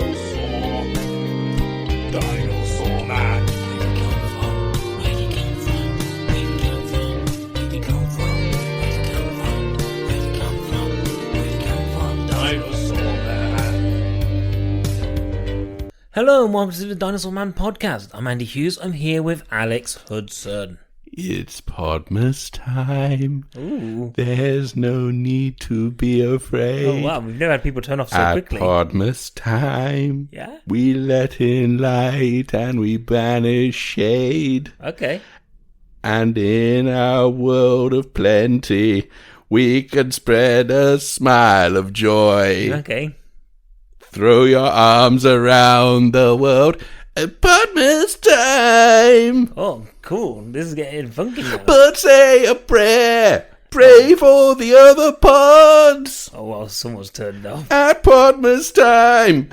Dinosaur Man. Dinosaur Man. Hello and welcome to the Dinosaur Man podcast. I'm Andy Hughes. I'm here with Alex Hudson. It's Podmas time. Ooh. There's no need to be afraid. Oh wow, we've never had people turn off so At quickly. Podmas time, Yeah? we let in light and we banish shade. Okay. And in our world of plenty, we can spread a smile of joy. Okay. Throw your arms around the world at Podmas time. Oh, cool. This is getting funky now. But say a prayer. Pray for the other pods. Oh well, someone's turned off. At Podmas time.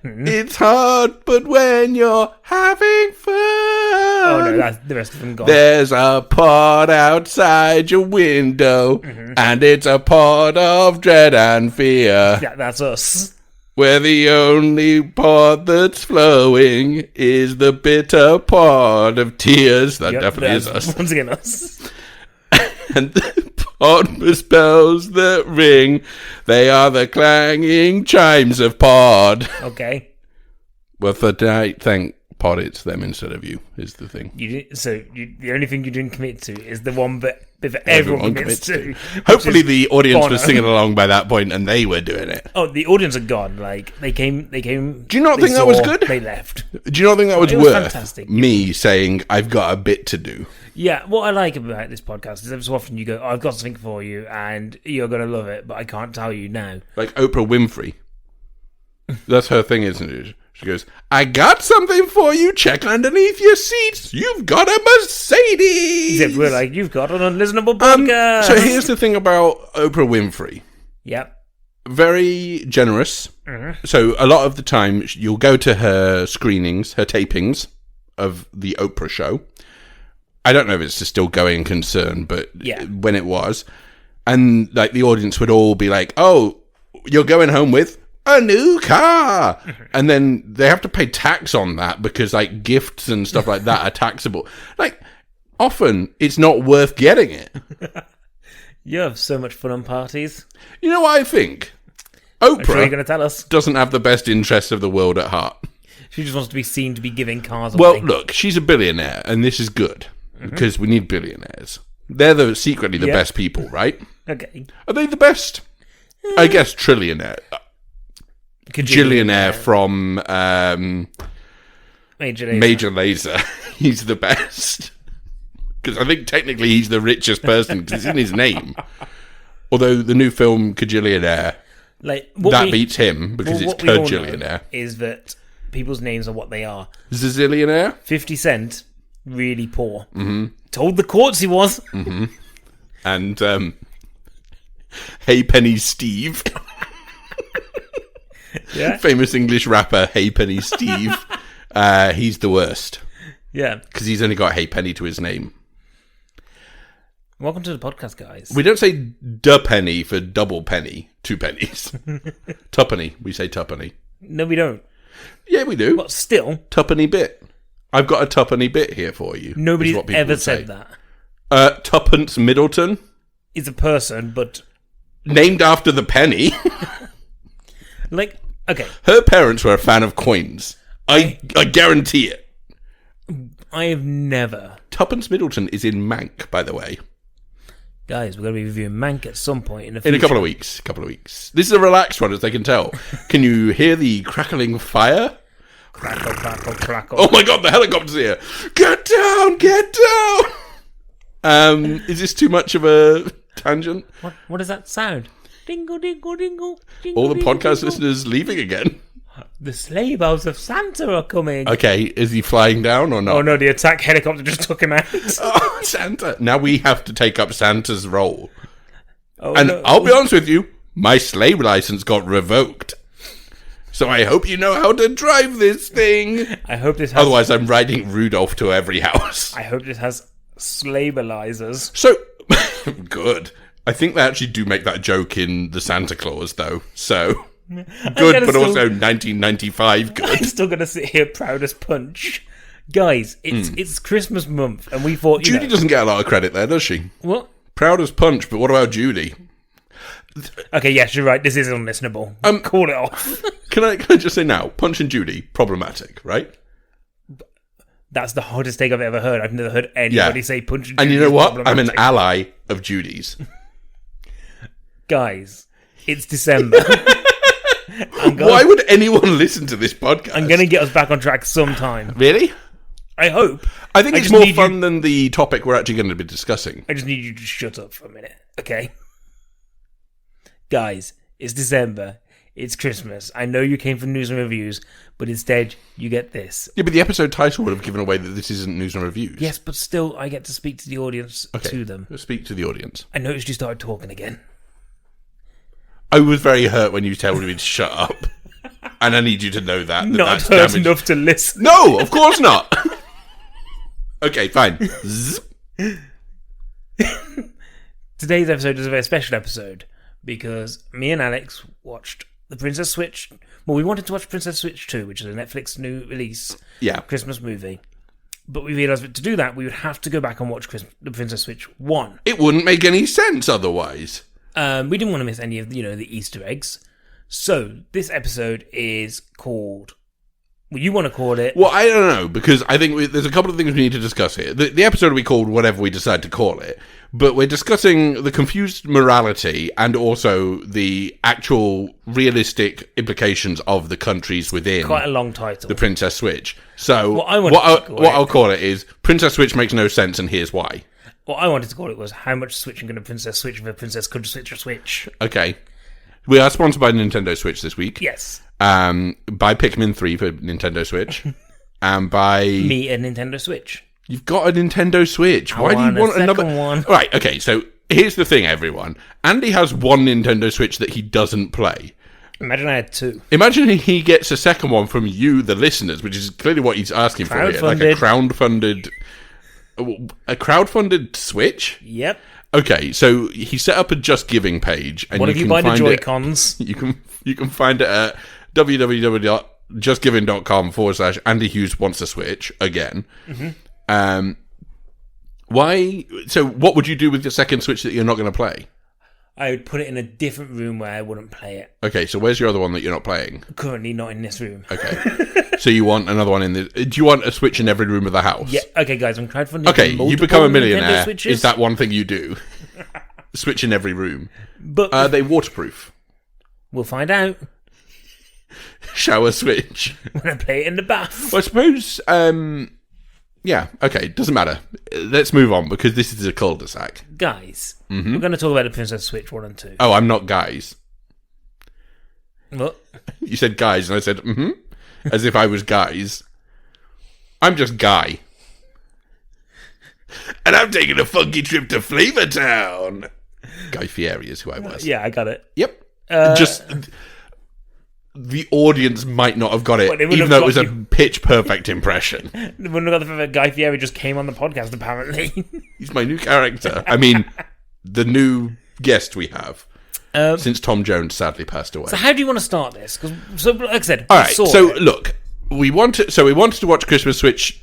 It's hard, but when you're having fun. Oh no, that's the rest of them gone. There's a pod outside your window. And it's a pod of dread and fear. Yeah, that's us. Where the only pod that's flowing is the bitter pod of tears. That Yep, definitely is that's us. Once again, us. And the Podmas bells that ring, they are the clanging chimes of pod. Okay. Well, for tonight, thank pod it's them instead of you, is the thing. The only thing you didn't commit to is the one bit that everyone commits to. Hopefully the audience was Bono. singing along by that point and they were doing it. Oh, the audience are gone. Like they came. Do you not they think that was saw, good? They left. Do you not think that was It was worth fantastic. me saying I've got a bit to do? Yeah, what I like about this podcast is every so often you go, I've got something for you and you're going to love it, but I can't tell you now. Like Oprah Winfrey. That's her thing, isn't it? She goes, I got something for you. Check underneath your seats. You've got a Mercedes. Except we're like, you've got an unlistenable podcast. So here's the thing about Oprah Winfrey. Yep. Very generous. So a lot of the time you'll go to her screenings, her tapings of the Oprah show. I don't know if it's still going concern, but Yeah. when it was. And like the audience would all be like, oh, you're going home with a new car. And then they have to pay tax on that because like gifts and stuff like that are taxable. Like often it's not worth getting it. You have so much fun on parties. You know what I think? I'm sure you're Oprah going to tell us. doesn't have the best interests of the world at heart. She just wants to be seen to be giving cars away. Well, look, she's a billionaire, and this is good because we need billionaires. They're secretly the Yeah. best people, right? Okay. Are they the best? I guess trillionaire. Gillionaire from Major Lazer. Major Lazer. He's the best. Because I think technically he's the richest person because it's in his name. Although the new film, Kajillionaire, Like, what that we- beats him because well, it's what we all know Kajillionaire. is that people's names are what they are. Zazillionaire? 50 Cent, really poor. Told the courts he was. And Hey Penny Steve. Yeah. Famous English rapper Hey Penny Steve. He's the worst Yeah. because he's only got Hey Penny to his name. Welcome to the podcast, guys. We don't say duh penny for double penny, 2 pennies. Tuppenny, we say tuppenny. No, we don't. Yeah, we do. But still, Tuppenny bit. I've got a tuppenny bit here for you. nobody's is what people ever would said say. that. Tuppence Middleton, It's a person, but, named after the penny. like, okay, Her parents were a fan of coins. I guarantee it. I have never... Tuppence Middleton is in Mank, by the way. Guys, we're going to be reviewing Mank at some point in the future. In a couple of weeks. This is a relaxed one, as they can tell. Can you hear the crackling fire? Crackle, crackle, crackle. Oh my god, the helicopter's here! Get down! Get down! Is this too much of a tangent? What does that sound? Dingle, dingle, dingle. Dingle, All the dingle, podcast dingle. listeners leaving again. The sleigh bells of Santa are coming. Okay, is he flying down or not? Oh no, the attack helicopter just took him out. Oh, Santa. Now we have to take up Santa's role. Oh, And no. I'll be honest with you, my sleigh license got revoked. So I hope you know how to drive this thing. I hope this has... Otherwise, I'm riding Rudolph to every house. I hope this has slabelizers. So, good. I think they actually do make that joke in the Santa Claus, though. So, Good, but also 1995 I'm good. still going to sit here proud as punch. Guys, it's Christmas month, and we thought, Judy doesn't get a lot of credit there, does she? What? Proud as punch, but what about Judy? Okay, yes, you're right. This is unlistenable. Call it off. Can I just say now, Punch and Judy, problematic, right? That's the hardest take I've ever heard. I've never heard anybody say Punch and Judy. And you know is what? I'm an problematic. ally of Judy's. Guys, it's December. Why would anyone listen to this podcast? I'm going to get us back on track sometime. Really? I hope. I think it's just more need fun than the topic we're actually going to be discussing. I just need you to shut up for a minute, okay? Guys, it's December. It's Christmas. I know you came from news and reviews, but instead you get this. Yeah, but the episode title would have given away that this isn't news and reviews. Yes, but still, I get to speak to the audience, to them. Speak to the audience. I noticed you started talking again. I was very hurt when you told me to shut up. And I need you to know that. Not that's hurt damaged. enough to listen. No, of course not. Okay, fine. Today's episode is a very special episode because me and Alex watched the Princess Switch. Well, we wanted to watch Princess Switch 2, which is a Netflix new release Christmas movie. But we realised that to do that, we would have to go back and watch the Princess Switch 1. It wouldn't make any sense otherwise. We didn't want to miss any of the Easter eggs. So, this episode is called... Well, you want to call it... Well, I don't know, because I think there's a couple of things we need to discuss here. The episode will be called whatever we decide to call it, but we're discussing the confused morality and also the actual realistic implications of the countries within Quite a long title. the Princess Switch. So, What I'll call it is Princess Switch makes no sense, and here's why. What I wanted to call it was How Much Switching Can a Princess Switch If a Princess Could Switch a Switch? Okay. We are sponsored by Nintendo Switch this week. Yes. By Pikmin 3 for Nintendo Switch. And by... Me a Nintendo Switch. You've got a Nintendo Switch. Why do you want another one? Right, okay, so here's the thing, everyone. Andy has one Nintendo Switch that he doesn't play. Imagine I had two. Imagine he gets a second one from you, the listeners, which is clearly what he's asking for here. Like a crowdfunded Switch? Yep. Okay, so he set up a Just Giving page. And What if you buy the Joy-Cons? You can find it at www.justgiving.com/Andy Hughes wants a Switch again. Mm-hmm. Why? So, what would you do with the second Switch that you're not going to play? I would put it in a different room where I wouldn't play it. Okay, so where's your other one that you're not playing? Currently not in this room. Okay, so you want another one in the? Do you want a Switch in every room of the house? Yeah. Okay, guys, I'm crowdfunding. Okay, you become a millionaire. Switches. Is that one thing you do? Switch in every room. But Are they waterproof? We'll find out Shower Switch. when I play it in the bath. Well, I suppose. Yeah. Okay. Doesn't matter. Let's move on because this is a cul-de-sac. Guys, we're going to talk about the Princess Switch 1 and 2. Oh, I'm not guys. What? You said guys, and I said as if I was guys. I'm just Guy, and I'm taking a funky trip to Flavortown. Guy Fieri is who I was. Yeah, I got it. Yep. Just the audience might not have got it, Well, they wouldn't even have though it was got a pitch perfect impression. We wouldn't have got the fact that Guy Fieri just came on the podcast, apparently. He's my new character. I mean, the new guest we have since Tom Jones sadly passed away. So how do you want to start this? 'Cause, so, like I said, All right. So look, we wanted to watch Princess Switch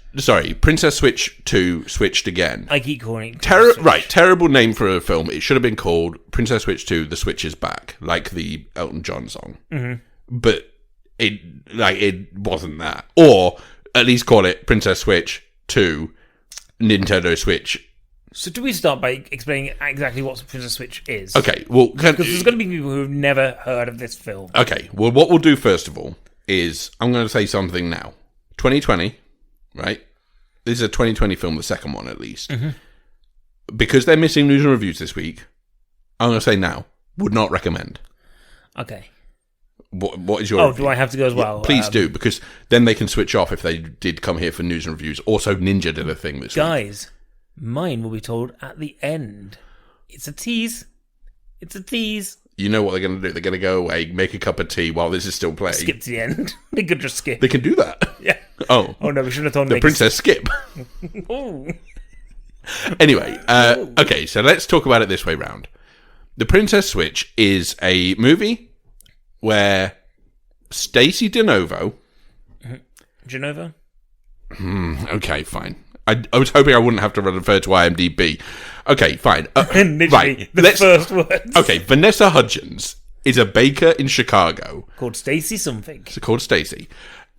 2 switched again. I keep calling it Terrible name for a film. It should have been called Princess Switch 2: The Switch Is Back, like the Elton John song. Mm-hmm. But it wasn't that. Or at least call it Princess Switch 2 Nintendo Switch. So do we start by explaining exactly what Princess Switch is? Okay, well... Because there's going to be people who have never heard of this film. Okay, well, what we'll do first of all is... I'm going to say something now. 2020, right? This is a 2020 film, the second one at least. Mm-hmm. Because they're missing news and reviews this week, I'm going to say now, would not recommend. Okay. What is your... Oh, do I have to go as well? Yeah, please do, because then they can switch off if they did come here for news and reviews. Also, Ninja did a thing this week. Guys, mine will be told at the end. It's a tease. It's a tease. You know what they're going to do? They're going to go away, make a cup of tea while this is still playing. Skip to the end. They could just skip. They can do that. Yeah. Oh. Oh no, we shouldn't have told The Princess Skip. Oh. Anyway, okay, so let's talk about it this way round. The Princess Switch is a movie where Stacey DeNovo... Genova? Okay, fine. I was hoping I wouldn't have to refer to IMDb. Okay, fine. Literally, right. the first words. Okay, Vanessa Hudgens is a baker in Chicago. Called Stacey something. It's called Stacey.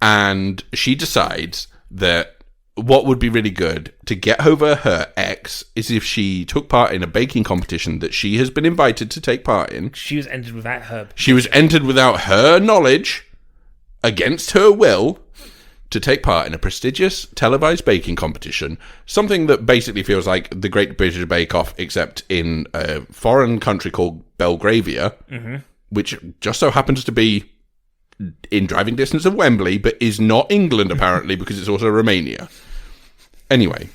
And she decides that what would be really good to get over her ex is if she took part in a baking competition that she has been invited to take part in. She was entered without her. She was entered without her knowledge, against her will, to take part in a prestigious televised baking competition, something that basically feels like the Great British Bake Off, except in a foreign country called Belgravia, which just so happens to be in driving distance of Wembley, but is not England, apparently, because it's also Romania. Anyway,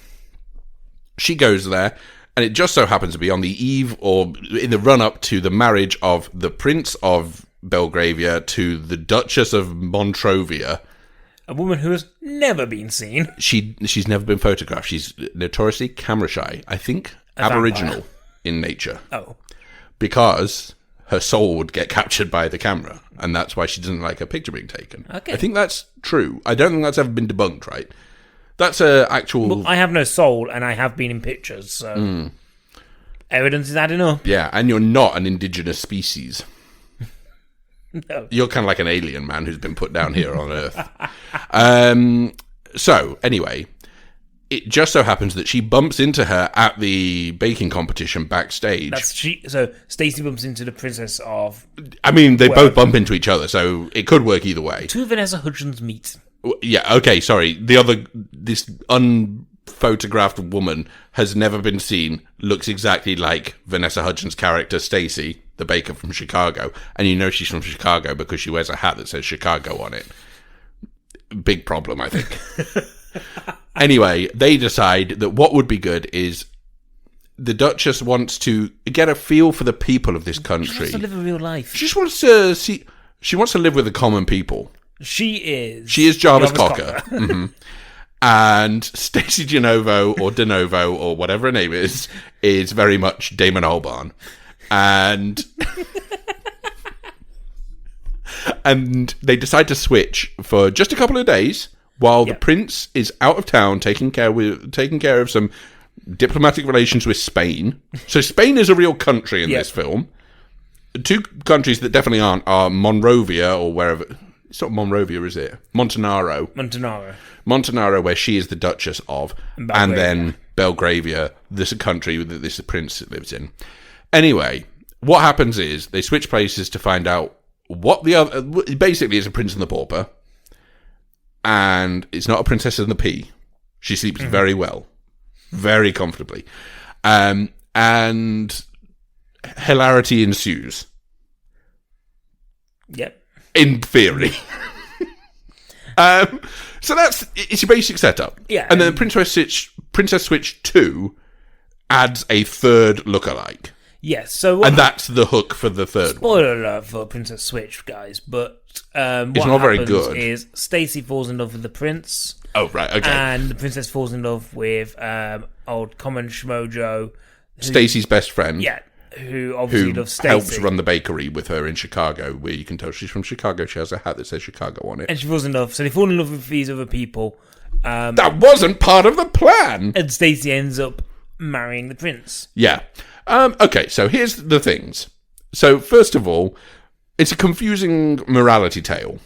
she goes there, and it just so happens to be on the eve or in the run-up to the marriage of the Prince of Belgravia to the Duchess of Montrovia. A woman who has never been seen. She's never been photographed. She's notoriously camera shy. I think Aboriginal in nature. Oh. Because her soul would get captured by the camera, and that's why she doesn't like her picture being taken. Okay. I think that's true. I don't think that's ever been debunked, right? That's a actual... Well, I have no soul, and I have been in pictures, so... Evidence is adding up. Yeah, and you're not an indigenous species. No. You're kind of like an alien man who's been put down here on Earth. So, anyway, it just so happens that she bumps into her at the baking competition backstage. So, Stacey bumps into the Princess of... I mean, they both bump into each other, so it could work either way. Two Vanessa Hudgens meet. Yeah, okay, sorry. This unphotographed woman has never been seen, looks exactly like Vanessa Hudgens' character, Stacey, the baker from Chicago. And you know she's from Chicago because she wears a hat that says Chicago on it. Big problem, I think. Anyway, they decide that what would be good is the Duchess wants to get a feel for the people of this country. She wants to live a real life. She just wants to see... She wants to live with the common people. She is Jarvis Cocker. And Stacey DeNovo or whatever her name is very much Damon Albarn. And and they decide to switch for just a couple of days while the prince is out of town taking care of some diplomatic relations with Spain. So Spain is a real country in this film. Two countries that definitely aren't are Monrovia or wherever. It's not Monrovia, is it? Montanaro, where she is the Duchess of, and then Belgravia, this country that this prince lives in. Anyway, what happens is they switch places to find out what the other... Basically, it's a prince and the pauper, and it's not a princess and the pea. She sleeps very well, very comfortably, and hilarity ensues. Yep. In theory. So it's your basic setup. Yeah. And then Princess Switch 2 adds a third lookalike. Yes, so... And that's the hook for the third one. Spoiler alert for Princess Switch, guys, but it's not very good. Is Stacey falls in love with the prince. Oh, right, okay. And the princess falls in love with old common schmojo. Stacey's best friend. Yeah. Who obviously loves Stacey. Helps run the bakery with her in Chicago, where you can tell she's from Chicago. She has a hat that says Chicago on it. And she falls in love. So they fall in love with these other people. That wasn't part of the plan! And Stacey ends up marrying the prince. Yeah. Okay, so here's the things. So, first of all, it's a confusing morality tale.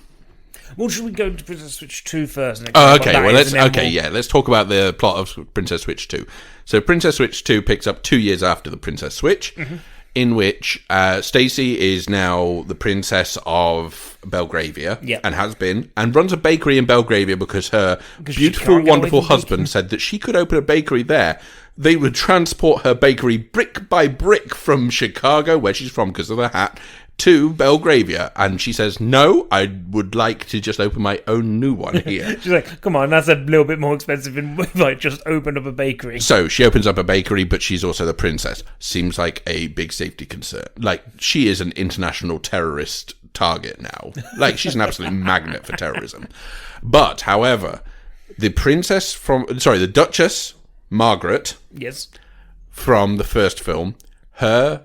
Well, should we go to Princess Switch 2 first? Let's talk about the plot of Princess Switch 2. So Princess Switch 2 picks up 2 years after the Princess Switch, in which Stacey is now the Princess of Belgravia, and has been, and runs a bakery in Belgravia because her beautiful, wonderful husband said that she could open a bakery there. They would transport her bakery brick by brick from Chicago, where she's from because of the hat, to Belgravia, and she says, no, I would like to just open my own new one here. She's like, come on, that's a little bit more expensive than if I just opened up a bakery. So she opens up a bakery, but she's also the princess. Seems like a big safety concern. Like, she is an international terrorist target now. Like, she's an absolute magnet for terrorism. But, however, the Duchess Margaret, yes, from the first film, her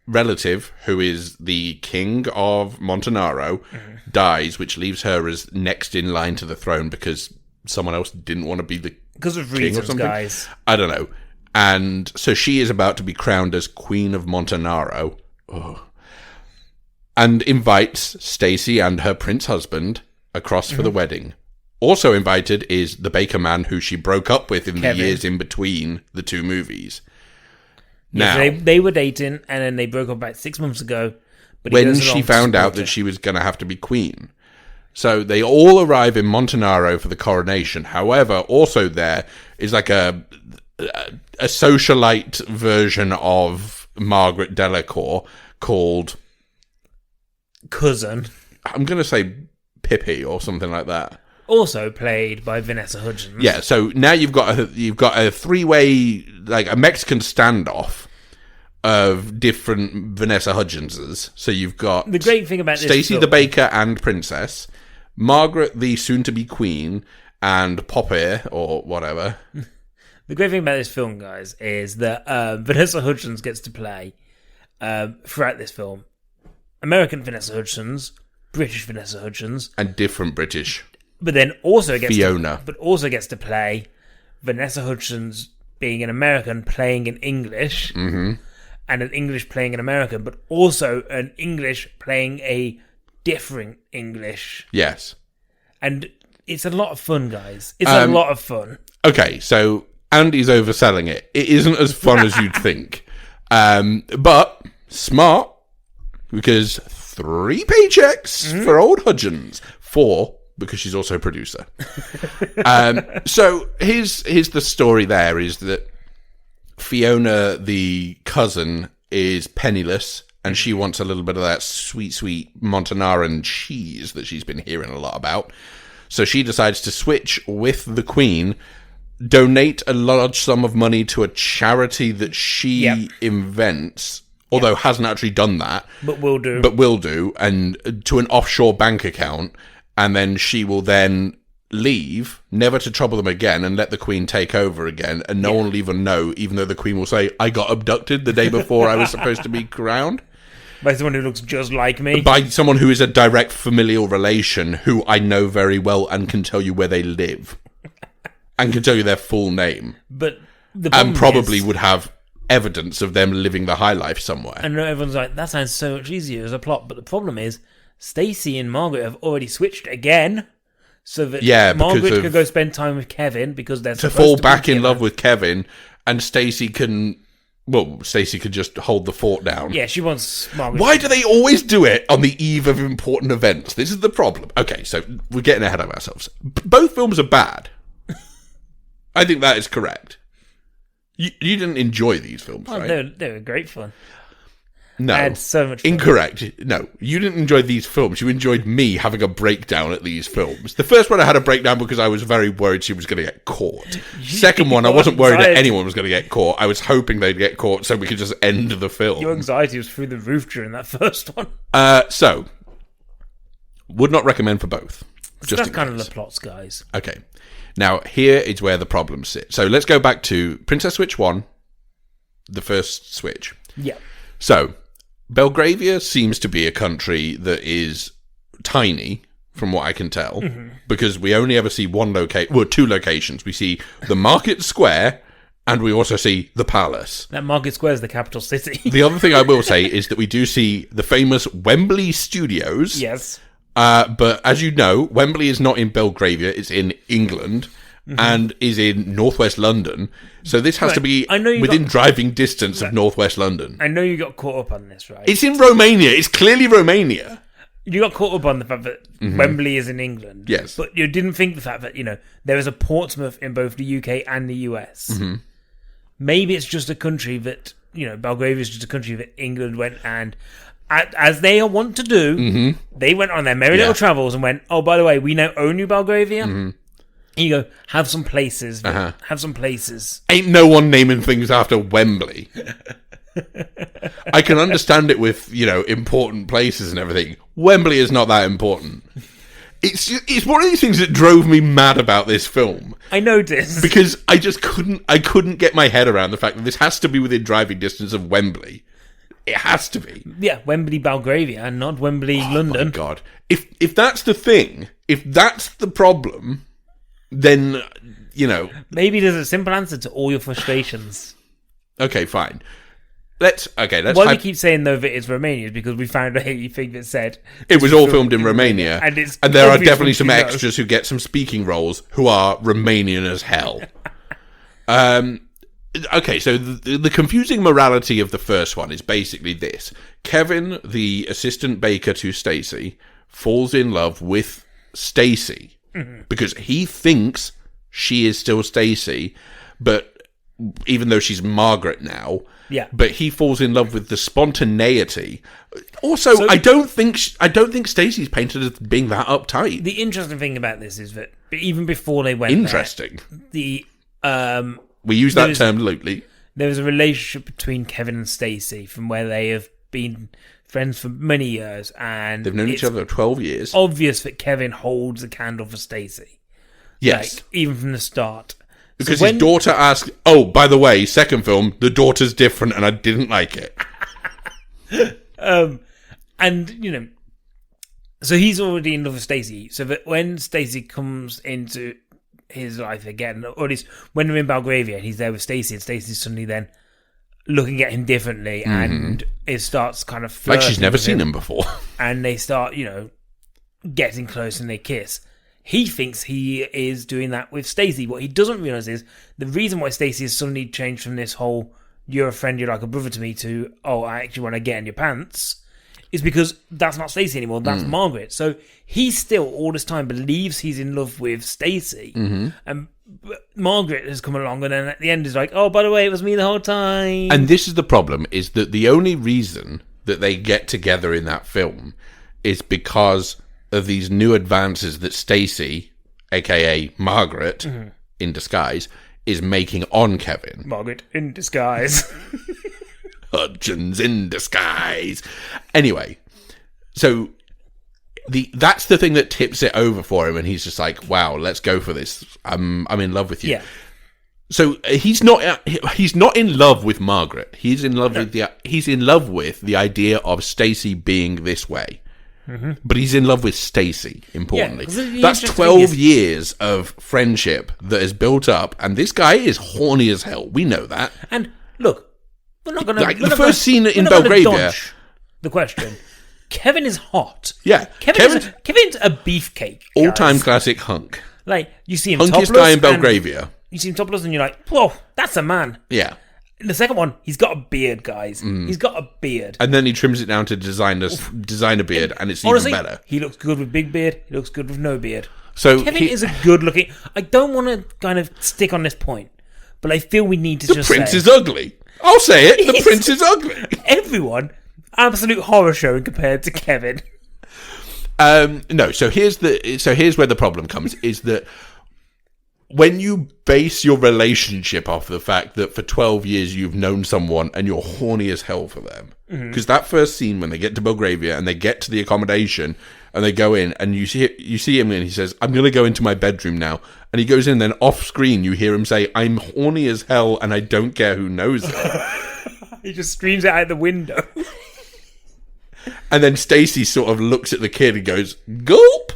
relative, who is the king of Montenaro, dies, which leaves her as next in line to the throne because someone else didn't want to be the because of king reasons, or something. guys. I don't know. And so she is about to be crowned as Queen of Montenaro. And invites Stacy and her prince husband across for the wedding. Also invited is the baker man who she broke up with in Kevin. the years in between the two movies. Yeah, Now, they were dating, and then they broke up about 6 months ago. But he when goes she along to found out support that her. she was going to have to be queen. So they all arrive in Montenaro for the coronation. However, also there is like a socialite version of Margaret Delacour called... cousin, I'm going to say Pippi or something like that. also played by Vanessa Hudgens. Yeah, so now you've got a three-way, like a Mexican standoff of different Vanessa Hudgenses. So you've got The great thing about this Stacey film- the baker and princess, Margaret the soon-to-be queen, and Poppy or whatever. The great thing about this film, guys, is that Vanessa Hudgens gets to play throughout this film American Vanessa Hudgens, British Vanessa Hudgens, And different British. but then also gets Fiona. to play Vanessa Hudgens being an American playing in English, and an English playing an American, but also an English playing a different English. Yes. And it's a lot of fun, guys. It's a lot of fun. Okay, so Andy's overselling it. It isn't as fun as you'd think. But smart, because 3 paychecks for old Hudgens. 4, because she's also a producer. So here's the story there, is that Fiona, the cousin, is penniless, and she wants a little bit of that sweet, sweet Montenaran cheese that she's been hearing a lot about. So she decides to switch with the Queen, donate a large sum of money to a charity that she invents, although hasn't actually done that. But will do. And to an offshore bank account, and then she will then leave, never to trouble them again, and let the Queen take over again, and no one will even know, even though the Queen will say, I got abducted the day before I was supposed to be crowned. By someone who looks just like me. By someone who is a direct familial relation, who I know very well and can tell you where they live. And can tell you their full name. But the problem And probably is, would have evidence of them living the high life somewhere. I know everyone's like, that sounds so much easier as a plot, but the problem is, Stacey and Margaret have already switched again, so that Margaret could go spend time with Kevin, because they're to supposed fall to back be in together. love with Kevin, and Stacey could just hold the fort down. Yeah, she wants Margaret. Why do they always do it on the eve of important events? This is the problem. Okay, so we're getting ahead of ourselves. Both films are bad. I think that is correct. You didn't enjoy these films, right? They were great fun. No. I had so much fun. Incorrect. No, you didn't enjoy these films. You enjoyed me having a breakdown at these films. The first one I had a breakdown because I was very worried she was going to get caught. Second one, I wasn't worried that anyone was going to get caught. I was hoping they'd get caught so we could just end the film. Your anxiety was through the roof during that first one. So, would not recommend for both. Just That's in kind of case. the plots, guys. Okay. Now, here is where the problems sit. So, let's go back to Princess Switch 1, the first Switch. Yeah. So, Belgravia seems to be a country that is tiny, from what I can tell, because we only ever see two locations. We see the Market Square, and we also see the Palace. That Market Square is the capital city. The other thing I will say is that we do see the famous Wembley Studios. Yes. But as you know, Wembley is not in Belgravia, it's in England. And is in northwest London, so this has to be within driving distance of northwest London. I know you got caught up on this, right? It's in Romania. It's clearly Romania. You got caught up on the fact that Wembley is in England. Yes. But you didn't think the fact that, there is a Portsmouth in both the UK and the US. Maybe it's just a country that, Belgravia is just a country that England went and, as they want to do, they went on their merry little travels and went, oh, by the way, we now own New Belgravia. You go, have some places. Have some places. Ain't no one naming things after Wembley. I can understand it with, important places and everything. Wembley is not that important. It's one of these things that drove me mad about this film. I noticed. Because I couldn't get my head around the fact that this has to be within driving distance of Wembley. It has to be. Yeah, Wembley, Belgravia, not Wembley, London. Oh my God. If that's the thing, if that's the problem, then, Maybe there's a simple answer to all your frustrations. Okay, fine. Let's. Why we keep saying though that it's Romania is because we found a thing that said it was all filmed in Romania, and there are definitely some extras who get some speaking roles who are Romanian as hell. Okay, so the confusing morality of the first one is basically this: Kevin, the assistant baker to Stacey, falls in love with Stacey because he thinks she is still Stacey, but even though she's Margaret now. Yeah, but he falls in love with the spontaneity. Also, I don't think Stacey's painted as being that uptight. The interesting thing about this is that even before they went we use that term loosely. There was a relationship between Kevin and Stacey from where they have been friends for many years, and they've known each other for 12 years. Obvious that Kevin holds a candle for Stacey. Yes, even from the start. Because his daughter asked, oh, by the way, second film, the daughter's different and I didn't like it. And, so he's already in love with Stacey. So that when Stacey comes into his life again, or at least when they're in Belgravia and he's there with Stacey, and Stacey's suddenly then looking at him differently and it starts kind of flirting. Like she's never seen him before. And they start, getting close and they kiss. He thinks he is doing that with Stacey. What he doesn't realise is the reason why Stacey has suddenly changed from this whole "you're a friend, you're like a brother to me" to "oh, I actually want to get in your pants" is because that's not Stacey anymore. That's Margaret. So he still all this time believes he's in love with Stacey, and Margaret has come along, and then at the end is like, "oh, by the way, it was me the whole time." And this is the problem: is that the only reason that they get together in that film is because of these new advances that Stacey, aka Margaret, in disguise, is making on Kevin. Margaret in disguise. Hudgens in disguise. Anyway, so that's the thing that tips it over for him, and he's just like, "Wow, let's go for this. I'm in love with you." Yeah. So he's not in love with Margaret. He's in love with the idea of Stacey being this way. But he's in love with Stacey, importantly. That's 12 years of friendship that is built up, and this guy is horny as hell. We know that. And look, we're not going to... the first scene in Belgravia... the question. Kevin is hot. Yeah. Kevin's a beefcake. All-time classic hunk. Like, you see him Hunkiest topless. guy in Belgravia. You see him topless and you're like, whoa, that's a man. Yeah. In the second one, he's got a beard, guys. He's got a beard. And then he trims it down to designer beard, and it's honestly, even better. He looks good with big beard. He looks good with no beard. So Kevin is a good-looking... I don't want to kind of stick on this point, but I feel we need to just say... The prince is ugly. I'll say it. The prince is ugly. Everyone, absolute horror show compared to Kevin. No, so here's where the problem comes, is that when you base your relationship off the fact that for 12 years you've known someone and you're horny as hell for them, because that first scene when they get to Belgravia and they get to the accommodation and they go in and you see him and he says, "I'm going to go into my bedroom now," and he goes in, then off screen you hear him say, "I'm horny as hell and I don't care who knows it." He just screams it out the window. And then Stacey sort of looks at the kid and goes, "Gulp."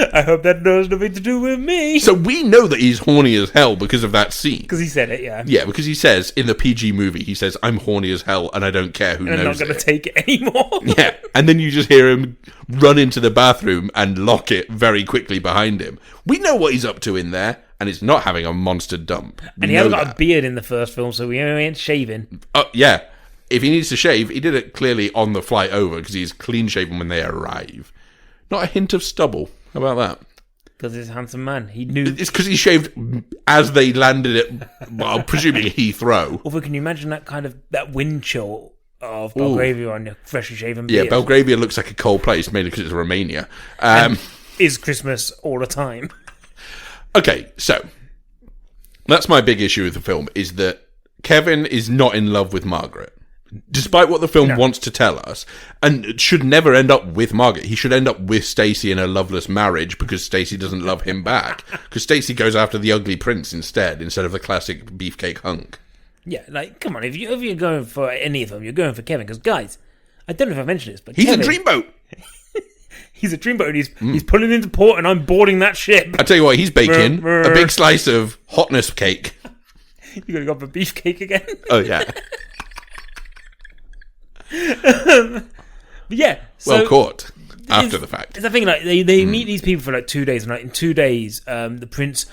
I hope that has nothing to do with me. So we know that he's horny as hell because of that scene. Because he said it, yeah. Yeah, because he says, in the PG movie, he says, "I'm horny as hell and I don't care who knows it." I'm not going to take it anymore. Yeah, and then you just hear him run into the bathroom and lock it very quickly behind him. We know what he's up to in there, and it's not having a monster dump. And he hasn't got a beard in the first film, so we ain't shaving. Yeah. If he needs to shave, he did it clearly on the flight over because he's clean shaven when they arrive. Not a hint of stubble. How about that? Because he's a handsome man. He knew. It's because he shaved as they landed at, well, presuming Heathrow. Although, can you imagine that wind chill of Belgravia on your freshly shaven beard? Yeah, Belgravia looks like a cold place, mainly because it's Romania. Is Christmas all the time. Okay, so that's my big issue with the film, is that Kevin is not in love with Margaret. Despite what the film wants to tell us, and should never end up with Margaret. He should end up with Stacey in a loveless marriage because Stacey doesn't love him back. Because Stacey goes after the ugly prince instead of the classic beefcake hunk. Yeah, like, come on, if you're going for any of them, you're going for Kevin. Because, guys, I don't know if I mentioned this, but he's Kevin, a dreamboat. He's a dreamboat, and he's pulling into port, and I'm boarding that ship. I tell you what, he's baking a big slice of hotness cake. You gonna go for beefcake again? Oh yeah. Yeah. Well caught. After the fact, it's the thing. Like they meet these people for like 2 days, and like in 2 days, the prince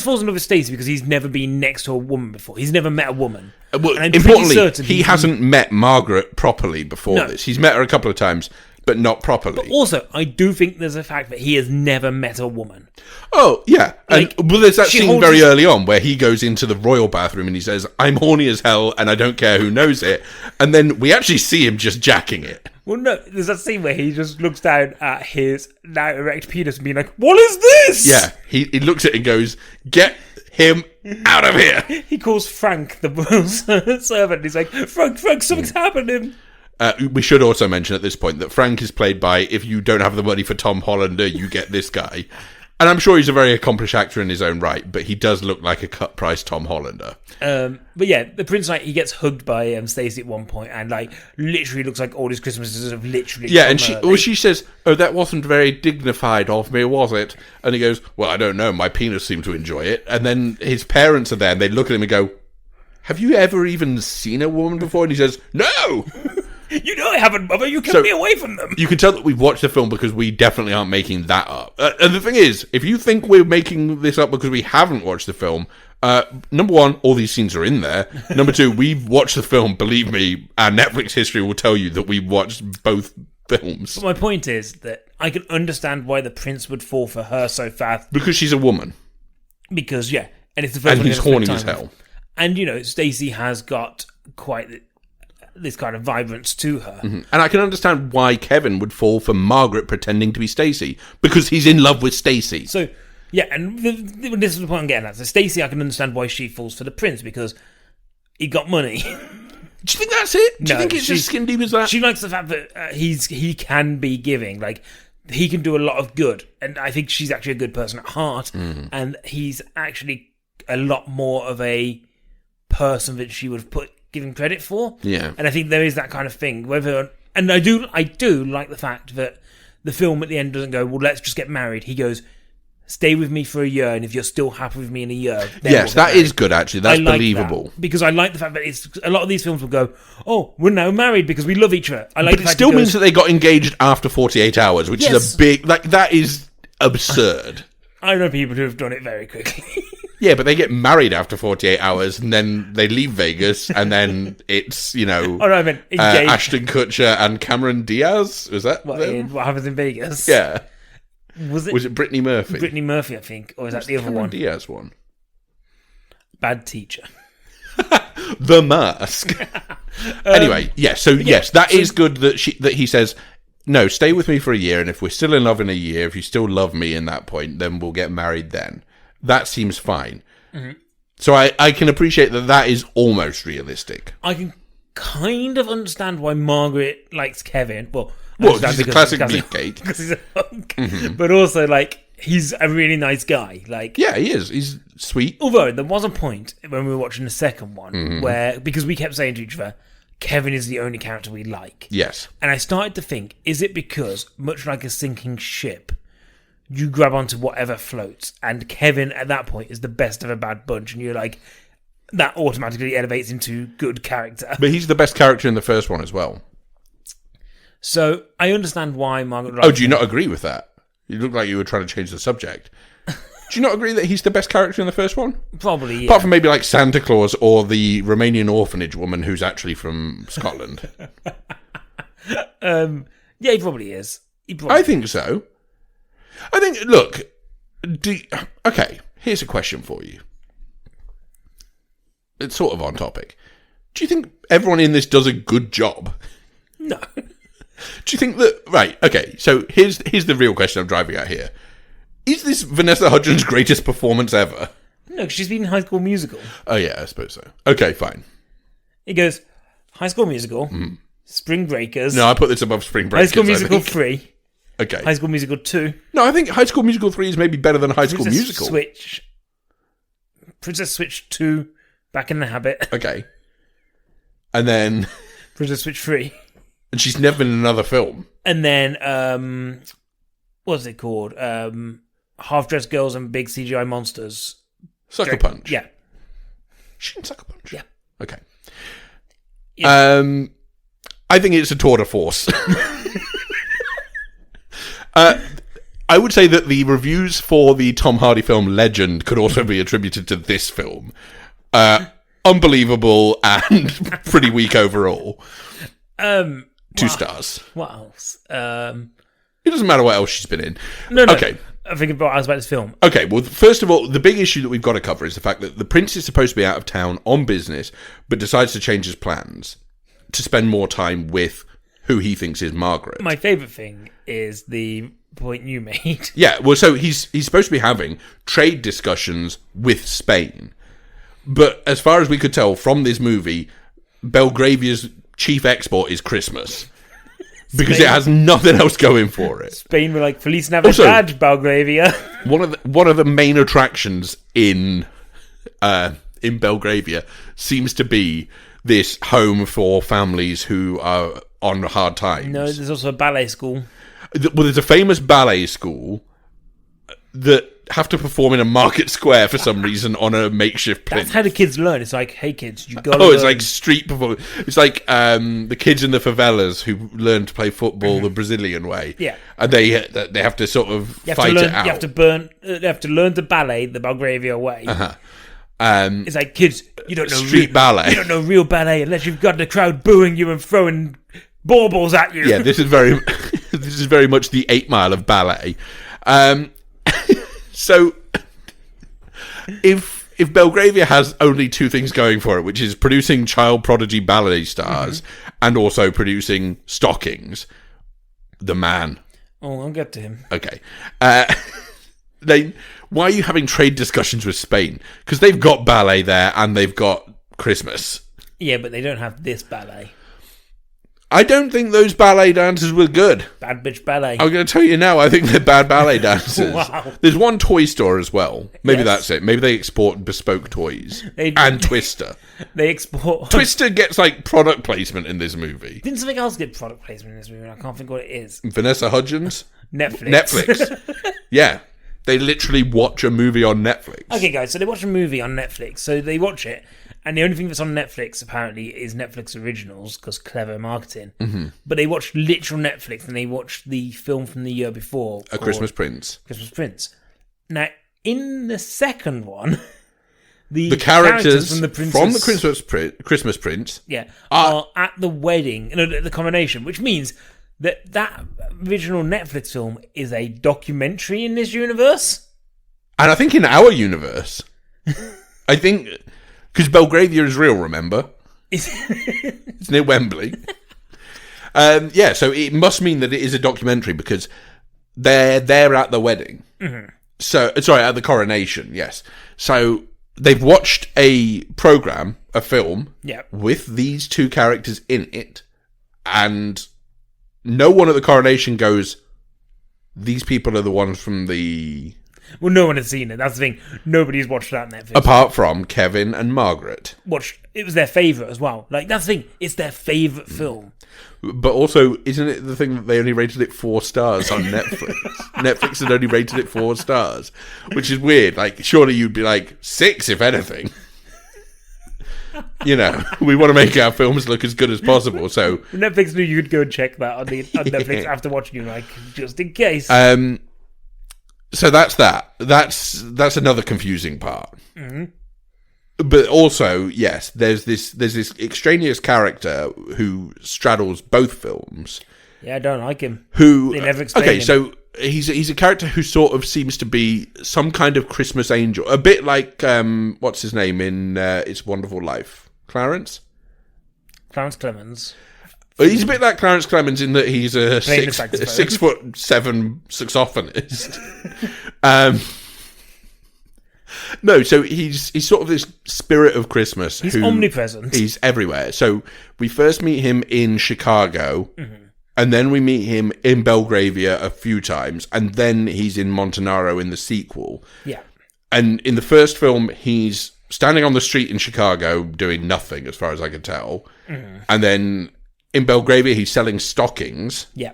falls in love with Stacey because he's never been next to a woman before. He's never met a woman. Well, importantly, he hasn't met Margaret properly before this. He's met her a couple of times, but not properly. But also, I do think there's a fact that he has never met a woman. Oh, yeah. Like, and there's that scene very early on where he goes into the royal bathroom and he says, I'm horny as hell and I don't care who knows it. And then we actually see him just jacking it. Well, no, there's that scene where he just looks down at his now erect penis and being like, what is this? Yeah, he looks at it and goes, get him out of here. He calls Frank, the servant. He's like, Frank, something's happening. We should also mention at this point that Frank is played by, if you don't have the money for Tom Hollander, you get this guy. And I'm sure he's a very accomplished actor in his own right, but he does look like a cut-price Tom Hollander. But yeah, the prince, like, he gets hugged by Stacey at one point, and like literally looks like all his Christmases have literally. Yeah, and she says, "Oh, that wasn't very dignified of me, was it?" And he goes, "Well, I don't know. My penis seemed to enjoy it." And then his parents are there, and they look at him and go, "Have you ever even seen a woman before?" And he says, "No." You know I haven't, mother. You kept me away from them. You can tell that we've watched the film because we definitely aren't making that up. And the thing is, if you think we're making this up because we haven't watched the film, number one, all these scenes are in there. Number two, we've watched the film. Believe me, our Netflix history will tell you that we've watched both films. But my point is that I can understand why the prince would fall for her so fast. Because she's a woman. Because, yeah. And it's the first and he's horny as hell. And, you know, Stacey has got quite this kind of vibrance to her. Mm-hmm. And I can understand why Kevin would fall for Margaret pretending to be Stacey, because he's in love with Stacey. So, yeah, and this is the point I'm getting at. So Stacey, I can understand why she falls for the prince, because he got money. Do you think that's it? Do you think it's just skin deep as that? She likes the fact that he can be giving. Like, he can do a lot of good. And I think she's actually a good person at heart. Mm. And he's actually a lot more of a person that she would give him credit for. Yeah. And I think there is that kind of thing. And I do like the fact that the film at the end doesn't go, well, let's just get married. He goes, stay with me for a year, and if you're still happy with me in a year, then yes, that is good, actually. That's believable. That, because I like the fact that a lot of these films will go, oh, we're now married because we love each other. But it still means that they got engaged after 48 hours, which is a big... Like, that is absurd. I know people who have done it very quickly. Yeah, but they get married after 48 hours, and then they leave Vegas, and then it's, you know... Oh, no, I meant engaged. Ashton Kutcher and Cameron Diaz? Was that what happens in Vegas? Yeah. Was it Brittany Murphy? Brittany Murphy, I think. Or is that the other one? Diaz one. Bad Teacher. The Mask. Anyway, yeah, so yes, that is good that he says, no, stay with me for a year, and if we're still in love in a year, if you still love me in that point, then we'll get married then. That seems fine. Mm-hmm. So I can appreciate that is almost realistic. I can kind of understand why Margaret likes Kevin. Well, he's a classic beefcake. Because he's a hunk. Mm-hmm. But also, like, he's a really nice guy. Like, yeah, he is. He's sweet. Although, there was a point when we were watching the second one where, because we kept saying to each other, Kevin is the only character we like. Yes. And I started to think, is it because, much like a sinking ship, you grab onto whatever floats, and Kevin at that point is the best of a bad bunch, and you're like, that automatically elevates into good character. But he's the best character in the first one as well. So I understand why Margaret... Oh, do you not agree with that? You look like you were trying to change the subject. Do you not agree that he's the best character in the first one? Probably, yeah. Apart from maybe like Santa Claus or the Romanian orphanage woman who's actually from Scotland. Yeah, he probably is. I think so. I think, look, okay, here's a question for you. It's sort of on topic. Do you think everyone in this does a good job? No. Do you think that... Right, okay, so here's the real question I'm driving at here. Is this Vanessa Hudgens' greatest performance ever? No, because she's been in High School Musical. Oh, yeah, I suppose so. Okay, fine. It goes, High School Musical, Spring Breakers... No, I put this above Spring Breakers. High School Musical 3... Okay. High School Musical 2. No, I think High School Musical 3 is maybe better than High School Musical. Princess Switch 2, Back in the Habit. Okay. And then Princess Switch 3. And she's never been in another film. And then, what's it called? Half-dressed girls and big CGI monsters. Sucker Punch. Yeah. She in Sucker Punch? Yeah. Okay. Yeah. I think it's a tour de force. I would say that the reviews for the Tom Hardy film Legend could also be attributed to this film. Unbelievable and pretty weak overall. 2 stars. What else? It doesn't matter what else she's been in. No. Okay. I think about this film. Okay, well, first of all, the big issue that we've got to cover is the fact that the prince is supposed to be out of town on business, but decides to change his plans to spend more time with who he thinks is Margaret. My favourite thing is the point you made. Yeah, well, so he's supposed to be having trade discussions with Spain. But as far as we could tell from this movie, Belgravia's chief export is Christmas. Because it has nothing else going for it. Spain were like, Feliz Navidad, Belgravia. One of the main attractions in Belgravia seems to be this home for families who are on hard times. No, there's also a ballet school. Well, there's a famous ballet school that have to perform in a market square for some reason on a makeshift plinth. That's how the kids learn. It's like, hey kids, you gotta it's learn. like street performance. It's like the kids in the favelas who learn to play football the Brazilian way. Yeah. And they have to sort of fight it out. You have to learn the ballet the Belgravia way. Uh-huh. It's like, kids, you don't know street ballet. You don't know real ballet unless you've got the crowd booing you and throwing baubles at you. Yeah, this is very much the 8 Mile of ballet. So, if Belgravia has only 2 things going for it, which is producing child prodigy ballet stars and also producing stockings, the man. Oh, I'll get to him. Okay. Why are you having trade discussions with Spain? Because they've got ballet there and they've got Christmas. Yeah, but they don't have this ballet. I don't think those ballet dancers were good. Bad bitch ballet. I'm going to tell you now, I think they're bad ballet dancers. Wow. There's one toy store as well. Maybe Yes. that's it. Maybe they export bespoke toys. They- And Twister. They export... Twister gets, like, product placement in this movie. Didn't something else get product placement in this movie? I can't think what it is. Vanessa Hudgens? Netflix. Yeah. They literally watch a movie on Netflix. Okay, guys, so they watch a movie on Netflix. So they watch it, and the only thing that's on Netflix, apparently, is Netflix originals, because clever marketing. Mm-hmm. But they watch literal Netflix, and they watch the film from the year before. A Christmas Prince. Christmas Prince. Now, in the second one, the characters from the Christmas Prince are at the wedding, the coronation, which means that original Netflix film is a documentary in this universe. And I think in our universe, I think, because Belgravia is real, remember? It's near Wembley. So it must mean that it is a documentary because they're there at the wedding. Mm-hmm. So, sorry, at the coronation, yes. So they've watched a film with these 2 characters in it, and no one at the coronation goes, these people are the ones from the... Well, no one has seen it. That's the thing. Nobody's watched that on Netflix. Apart from Kevin and Margaret. It was their favourite as well. Like, that's the thing. It's their favourite film. But also, isn't it the thing that they only rated it 4 stars on Netflix? Netflix had only rated it 4 stars, which is weird. Like, surely you'd be like 6, if anything. You know, we want to make our films look as good as possible, so... Netflix knew you'd go and check that on Netflix after watching you, like, just in case. So that's that. That's another confusing part. Mm-hmm. But also, yes, there's this extraneous character who straddles both films. Yeah, I don't like him. Who... They never explain him. So... He's a character who sort of seems to be some kind of Christmas angel, a bit like what's his name in It's a Wonderful Life, Clarence Clemens. He's a bit like Clarence Clemens in that he's a Playing the 6'7" saxophonist. No, so he's sort of this spirit of Christmas. He's omnipresent. He's everywhere. So we first meet him in Chicago. Mm-hmm. And then we meet him in Belgravia a few times, and then he's in Montanaro in the sequel. Yeah. And in the first film, he's standing on the street in Chicago doing nothing, as far as I can tell. And then in Belgravia, he's selling stockings. Yeah.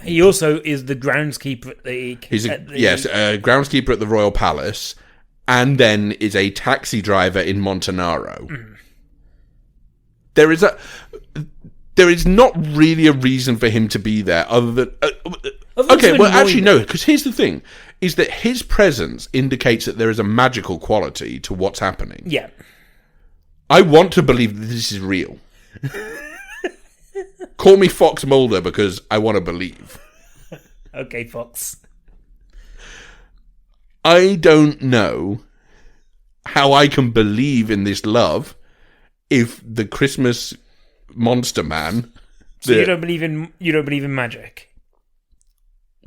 He also is the groundskeeper at the... Yes, groundskeeper at the Royal Palace, and then is a taxi driver in Montanaro. There is not really a reason for him to be there other than... actually, no, because here's the thing, is that his presence indicates that there is a magical quality to what's happening. Yeah. I want to believe that this is real. Call me Fox Mulder because I want to believe. Okay, Fox. I don't know how I can believe in this love if the Christmas monster man... So you don't believe in magic?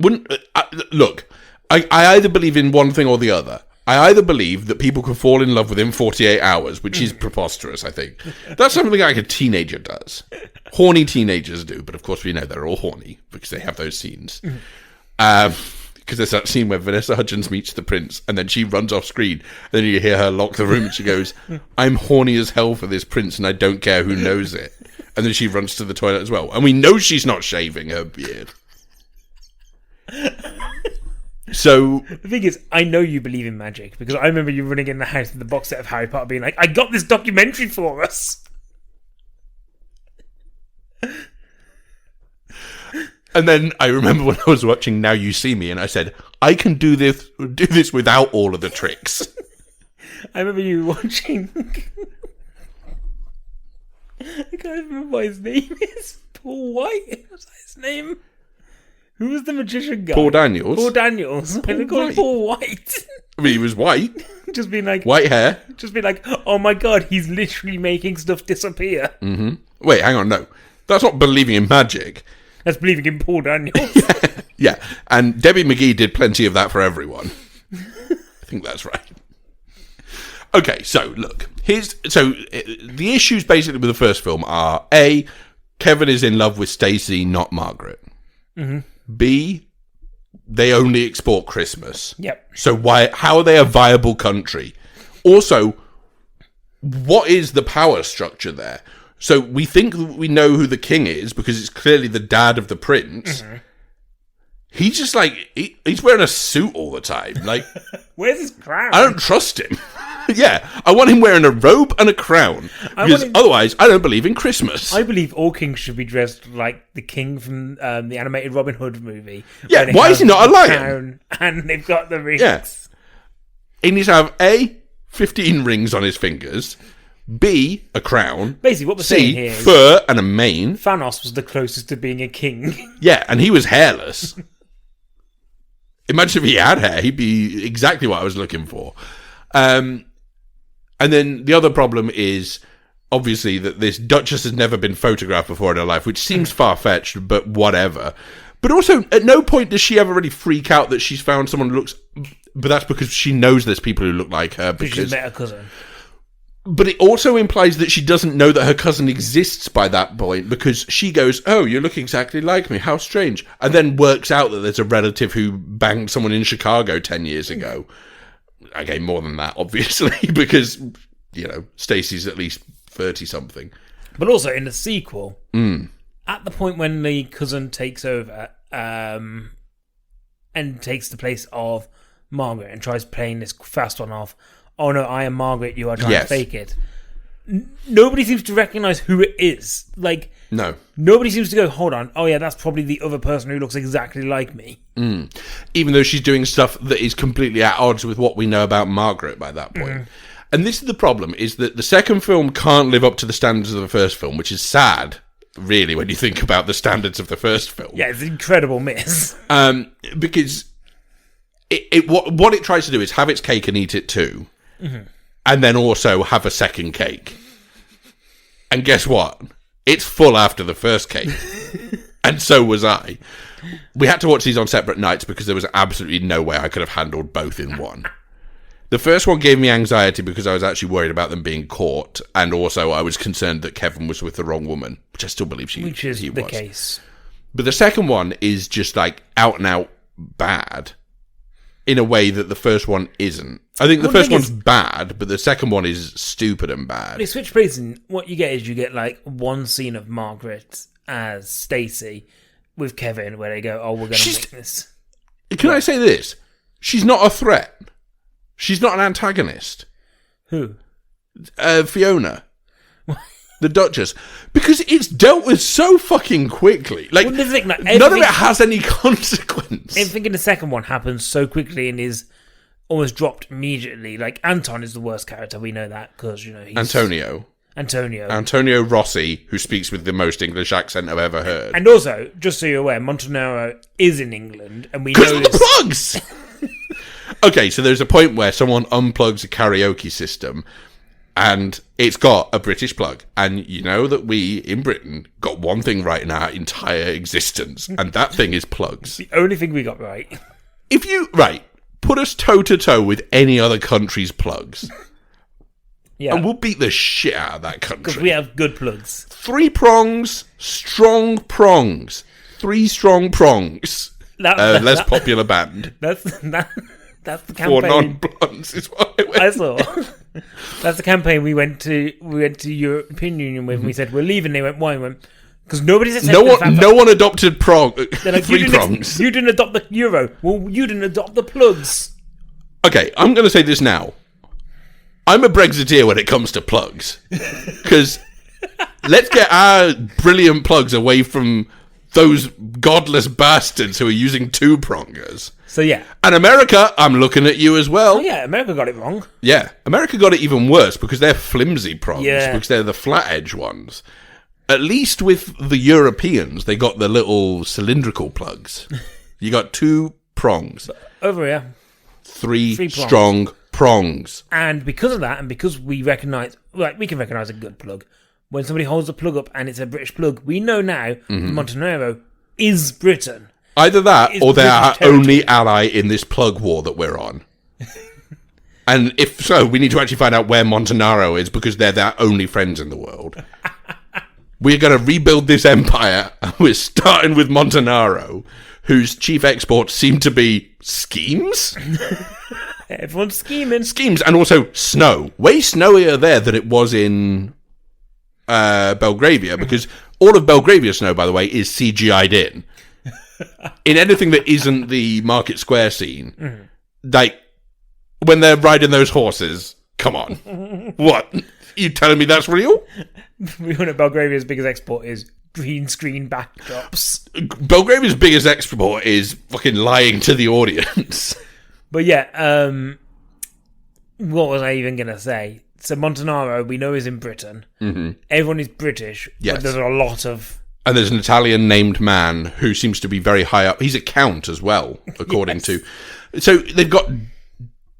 Look, I either believe in one thing or the other. I either believe that people can fall in love within 48 hours, which is preposterous, I think. That's something like a teenager does. Horny teenagers do, but of course we know they're all horny because they have those scenes. Because there's that scene where Vanessa Hudgens meets the prince and then she runs off screen. And then you hear her lock the room and she goes, I'm horny as hell for this prince and I don't care who knows it. And then she runs to the toilet as well. And we know she's not shaving her beard. So the thing is, I know you believe in magic because I remember you running in the house with the box set of Harry Potter being like, I got this documentary for us. And then I remember when I was watching Now You See Me and I said, I can do this without all of the tricks. I remember you watching... I can't remember what his name is. Paul White? Was that his name? Who was the magician guy? Paul Daniels. Paul Daniels. They called him Paul White. I mean, he was white. Just being like... White hair. Just being like, oh my god, he's literally making stuff disappear. Mm-hmm. Wait, hang on, no. That's not believing in magic. That's believing in Paul Daniels. Yeah, and Debbie McGee did plenty of that for everyone. I think that's right. Okay, so look. The issues basically with the first film are A, Kevin is in love with Stacey, not Margaret. Mm-hmm. B, they only export Christmas. Yep. So how are they a viable country? Also, what is the power structure there? So we think we know who the king is because it's clearly the dad of the prince. Mm-hmm. He's just like, he's wearing a suit all the time. Like, where's his crown? I don't trust him. Yeah, I want him wearing a robe and a crown. Because otherwise, I don't believe in Christmas. I believe all kings should be dressed like the king from the animated Robin Hood movie. Yeah, why is he not a lion? And they've got the rings. Yeah. He needs to have A, 15 rings on his fingers. B, a crown. Basically, what we're saying here is... fur and a mane. Thanos was the closest to being a king. Yeah, and he was hairless. Imagine if he had hair, he'd be exactly what I was looking for. And then the other problem is, obviously, that this Duchess has never been photographed before in her life, which seems far-fetched, but whatever. But also, at no point does she ever really freak out that she's found someone who looks... But that's because she knows there's people who look like her. Because she's met her cousin. But it also implies that she doesn't know that her cousin exists by that point, because she goes, oh, you look exactly like me, how strange. And then works out that there's a relative who banged someone in Chicago 10 years ago. Okay, more than that, obviously, because, Stacey's at least 30-something. But also, in the sequel, at the point when the cousin takes over and takes the place of Margaret and tries playing this fast one off, oh no, I am Margaret, you are trying to fake it. Nobody seems to recognise who it is. Like, no. Nobody seems to go, hold on, oh yeah, that's probably the other person who looks exactly like me. Even though she's doing stuff that is completely at odds with what we know about Margaret by that point. And this is the problem, is that the second film can't live up to the standards of the first film, which is sad, really, when you think about the standards of the first film. Yeah, it's an incredible miss. Because what it tries to do is have its cake and eat it too. And then also have a second cake. And guess what? It's full after the first cake. And so was I. We had to watch these on separate nights because there was absolutely no way I could have handled both in one. The first one gave me anxiety because I was actually worried about them being caught, and also I was concerned that Kevin was with the wrong woman, which I still believe he was. The case. But the second one is just like out and out bad. in a way that the first one isn't. I think the first one's bad, but the second one is stupid and bad. They switch places, and what you get is like one scene of Margaret as Stacey with Kevin, where they go, "Oh, we're going to make this." Can I say this? She's not a threat. She's not an antagonist. Who? Fiona. The Duchess. Because it's dealt with so fucking quickly. Like, none of it has any consequence. Everything in the second one happens so quickly and is almost dropped immediately. Like, Anton is the worst character. We know that because, he's... Antonio Rossi, who speaks with the most English accent I've ever heard. And also, just so you're aware, Montanaro is in England, and we know because of the plugs! Okay, so there's a point where someone unplugs a karaoke system, and it's got a British plug. And you know that we, in Britain, got one thing right in our entire existence, and that thing is plugs. The only thing we got right. If you... Right, put us toe-to-toe with any other country's plugs. Yeah. And we'll beat the shit out of that country. Because we have good plugs. 3 prongs, strong prongs. 3 strong prongs. Less popular band. That's the campaign. 4 non-blondes is what I went. I saw. That's the campaign we went to European Union with, and we said, we're leaving. They went, why? We went, because nobody's accepted no one adopted like, 3 prongs. You didn't adopt the euro. Well, you didn't adopt the plugs. Okay, I'm going to say this now. I'm a Brexiteer when it comes to plugs. Because let's get our brilliant plugs away from those godless bastards who are using 2 prongers. So, yeah. And America, I'm looking at you as well. Oh, yeah, America got it wrong. Yeah, America got it even worse because they're flimsy prongs, because they're the flat edge ones. At least with the Europeans, they got the little cylindrical plugs. You got 2 prongs. Over here. 3 strong prongs. And because of that, and because we recognise, we can recognise a good plug. When somebody holds a plug up and it's a British plug, we know now Montenegro is Britain. Either that, or they're our only ally in this plug war that we're on. And if so, we need to actually find out where Montenegro is, because they're their only friends in the world. We're going to rebuild this empire, and we're starting with Montenegro, whose chief exports seem to be schemes. Everyone's scheming. Schemes, and also snow. Way snowier there than it was in Belgravia, because all of Belgravia snow, by the way, is CGI'd in. In anything that isn't the Market Square scene, like, when they're riding those horses, come on. What? You telling me that's real? We know Belgravia's biggest export is green screen backdrops. Belgravia's biggest export is fucking lying to the audience. But yeah, what was I even going to say? So Montenegro, we know, is in Britain. Mm-hmm. Everyone is British, yes. But there's a lot of... And there's an Italian named man who seems to be very high up. He's a count as well, according to... So they've got...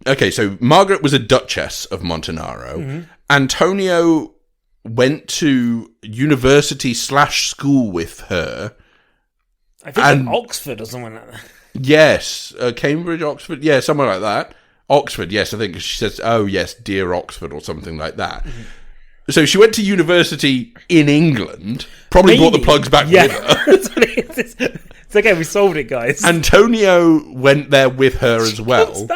Okay, so Margaret was a Duchess of Montenegro. Mm-hmm. Antonio went to university/school with her. I think in Oxford or something like that. Yes, Cambridge, Oxford, yeah, somewhere like that. Oxford, yes, I think she says, oh yes, dear Oxford, or something like that. Mm-hmm. So she went to university in England, probably brought the plugs back with her. It's okay, we solved it, guys. Antonio went there with her as well.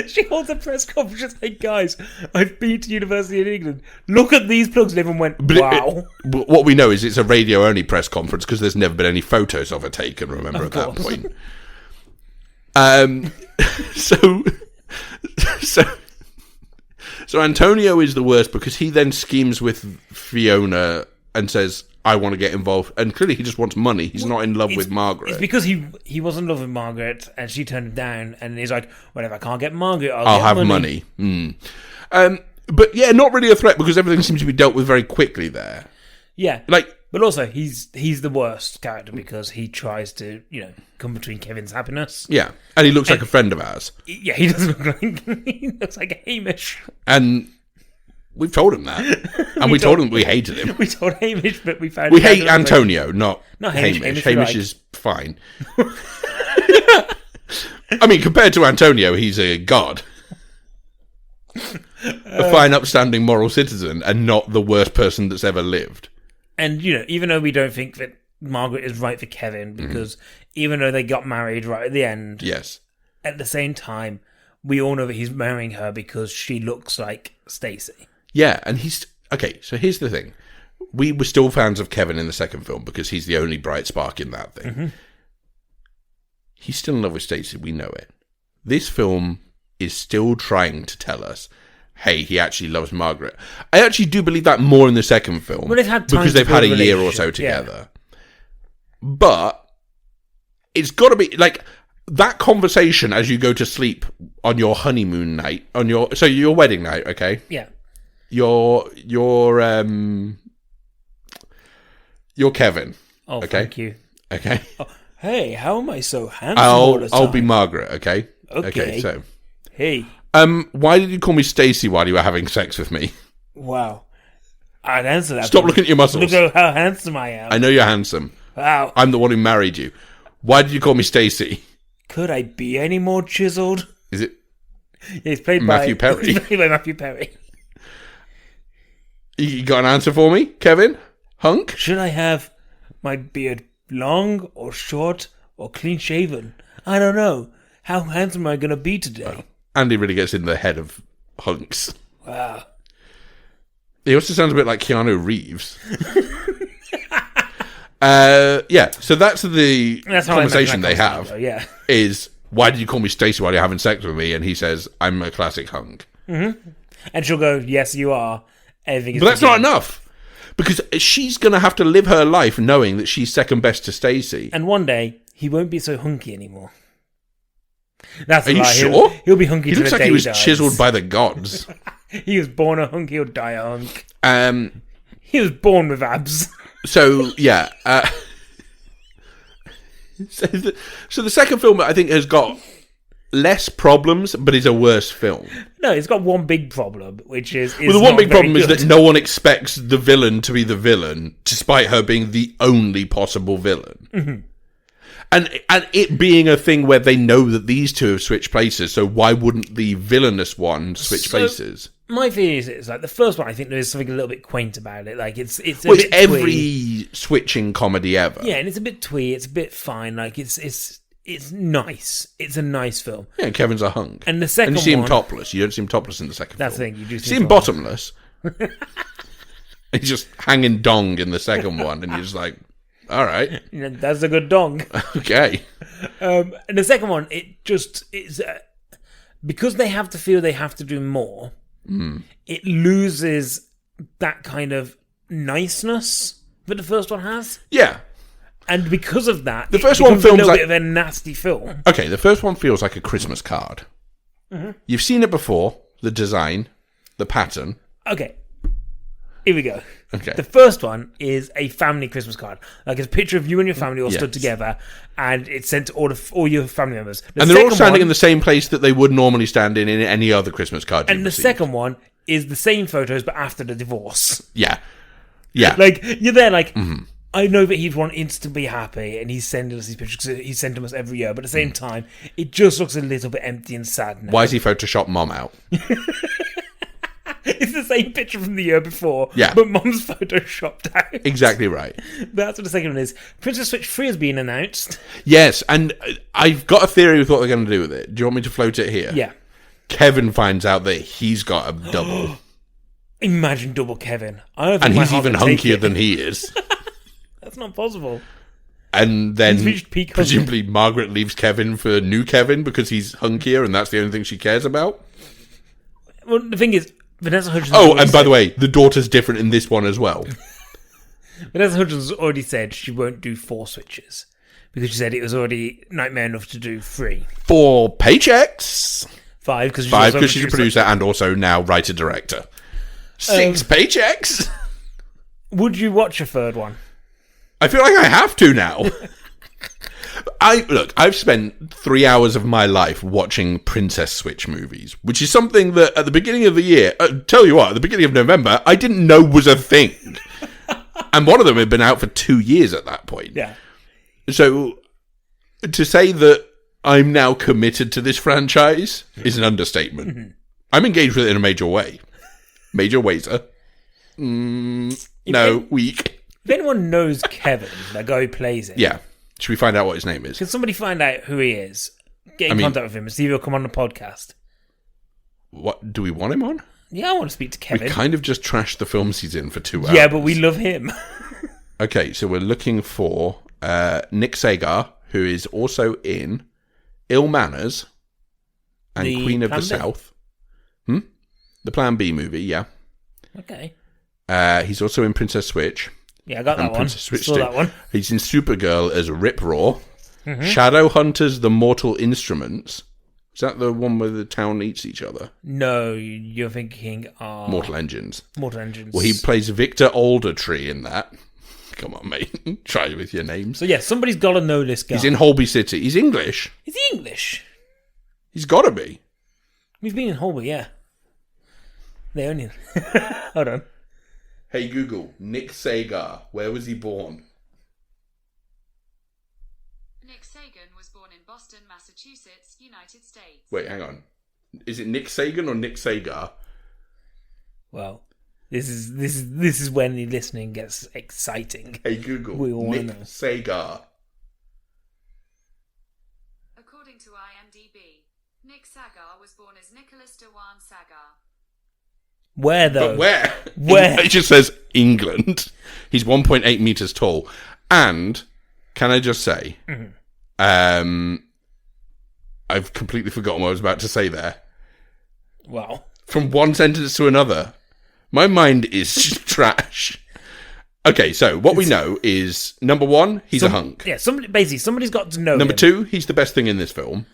She holds a press conference and says, guys, I've been to university in England. Look at these plugs. And everyone went, wow. What we know is it's a radio-only press conference because there's never been any photos of her taken, remember, at that point. So Antonio is the worst because he then schemes with Fiona and says, I want to get involved. And clearly he just wants money. He's not in love with Margaret. It's because he was in love with Margaret and she turned him down. And he's like, well, if I can't get Margaret, I'll have money. But yeah, not really a threat because everything seems to be dealt with very quickly there. Yeah. But also, he's the worst character because he tries to, come between Kevin's happiness. Yeah, and he looks like a friend of ours. Yeah, he doesn't look like... He looks like Hamish. And we've told him that. And we told him we hated him. We told Hamish, but we found... We hate Antonio, not Hamish. Hamish is fine. I mean, compared to Antonio, he's a god. A fine, upstanding moral citizen and not the worst person that's ever lived. And, even though we don't think that Margaret is right for Kevin, because even though they got married right at the end... Yes. at the same time, we all know that he's marrying her because she looks like Stacey. Yeah, and he's... Okay, so here's the thing. We were still fans of Kevin in the second film because he's the only bright spark in that thing. Mm-hmm. He's still in love with Stacey, we know it. This film is still trying to tell us, hey, he actually loves Margaret. I actually do believe that more in the second film. Well, they've had time because they've had a year or so together. Yeah. But it's got to be like that conversation as you go to sleep on your honeymoon night, so your wedding night, okay? Yeah. You're Kevin. Oh, okay? Thank you. Okay. Oh, hey, how am I so handsome? I'll be Margaret, okay? Okay. So. Hey. Why did you call me Stacey while you were having sex with me? Wow. I'd answer that. Stop looking at your muscles. Look at how handsome I am. I know you're handsome. Wow. I'm the one who married you. Why did you call me Stacey? Could I be any more chiseled? Is it? Yeah, he's played Matthew by Perry. He's played by Matthew Perry. You got an answer for me, Kevin? Hunk? Should I have my beard long or short or clean shaven? I don't know. How handsome am I going to be today? Oh, Andy really gets in the head of hunks. Wow. He also sounds a bit like Keanu Reeves. Yeah, so that's the conversation they have. Yeah. Is, why did you call me Stacey while you're having sex with me? And he says, I'm a classic hunk. Mm-hmm. And she'll go, yes, you are. Everything is but that's not enough. Because she's going to have to live her life knowing that she's second best to Stacey. And one day, he won't be so hunky anymore. That's Are you sure? He'll be hunky. He looks like he was chiseled by the gods. He was born a hunk. He'll die a hunk. He was born with abs. So yeah. So the second film, I think, has got less problems, but is a worse film. No, it's got one big problem, which is well, the one big problem is that no one expects the villain to be the villain, despite her being the only possible villain. Mm-hmm. And it being a thing where they know that these two have switched places, so why wouldn't the villainous one switch places? My theory is like the first one. I think there is something a little bit quaint about it. Like it's every switching comedy ever. Yeah, and it's a bit twee. It's a bit fine. Like it's nice. It's a nice film. Yeah, Kevin's a hunk. And the second and you see him one, topless. You don't see him topless in the second that's film. The thing. You do see him bottomless. He's just hanging dong in the second one, and you're just like, all right. That's a good dong. Okay. And the second one, it's because they have to feel they have to do more. Mm. It loses that kind of niceness that the first one has. Yeah. And because of that, the first one feels a little like bit of a nasty film. Okay, the first one feels like a Christmas card. Mm-hmm. You've seen it before, the design, the pattern. Okay. Here we go. Okay. The first one is a family Christmas card. Like it's a picture of you and your family all stood together, and it's sent to all your family members. And they're all standing in the same place that they would normally stand in any other Christmas card. And the second one is the same photos, but after the divorce. Yeah. Yeah. Like, you're there like, I know that he'd want us to be happy, and he's sending us these pictures because he's sending us every year, but at the same time, it just looks a little bit empty and sad now. Why has he photoshopped Mom out? It's the same picture from the year before, yeah, but Mom's photoshopped out. Exactly right. That's what the second one is. Princess Switch 3 has been announced. Yes, and I've got a theory with what they're going to do with it. Do you want me to float it here? Yeah. Kevin finds out that he's got a double. Imagine double Kevin. And he's even hunkier than he is. That's not possible. And then presumably Margaret leaves Kevin for new Kevin because he's hunkier and that's the only thing she cares about. Well, the thing is, Vanessa Hudgens... Oh, and by the way, the daughter's different in this one as well. Vanessa Hudgens already said she won't do 4 switches because she said it was already nightmare enough to do 3. 4 paychecks. 5 because she's a producer and also now writer-director. 6 paychecks. Would you watch a third one? I feel like I have to now. I've spent 3 hours of my life watching Princess Switch movies, which is something that at the beginning of the year, tell you what, at the beginning of November, I didn't know was a thing. And one of them had been out for 2 years at that point. Yeah. So to say that I'm now committed to this franchise is an understatement. Mm-hmm. I'm engaged with it in a major way. Major waiter. Weak. If anyone knows Kevin, the guy who plays it. Yeah. Should we find out what his name is? Can somebody find out who he is? get in contact with him and see if he'll come on the podcast. What do we want him on? Yeah, I want to speak to Kevin. We kind of just trashed the films he's in for 2 hours. Yeah, but we love him. Okay, so we're looking for Nick Sagar, who is also in Ill Manners and The Queen of Plan the B? South. The Plan B movie, yeah. Okay. He's also in Princess Switch. Yeah, I got that and one. Princess Switch Saw 2. that one. He's in Supergirl as Rip Raw. Shadowhunters, The Mortal Instruments. Is that the one where the town eats each other? No, you're thinking Mortal Engines. Mortal Engines. Well, he plays Victor Aldertree in that. Come on, mate. Try with your names. So, yeah, somebody's got to know this guy. He's in Holby City. He's English. Is he English? He's got to be. He's been in Holby, yeah. They only... Hold on. Hey, Google. Nick Sagar. Where was he born? Nick Sagan was born in Boston, Massachusetts, United States. Wait, hang on. Is it Nick Sagan or Nick Sagar? Well, this is when the listening gets exciting. Hey, Google. We all wanna know. Nick Sagar. According to IMDb, Nick Sagar was born as Nicholas Dewan Sagar. Where, though? But where? Where? It just says England. He's 1.8 meters tall. And, can I just say, I've completely forgotten what I was about to say there. Wow. From one sentence to another. My mind is trash. Okay, so what we know is, number one, he's a hunk. Yeah, somebody's got to know Number him. two, he's the best thing in this film.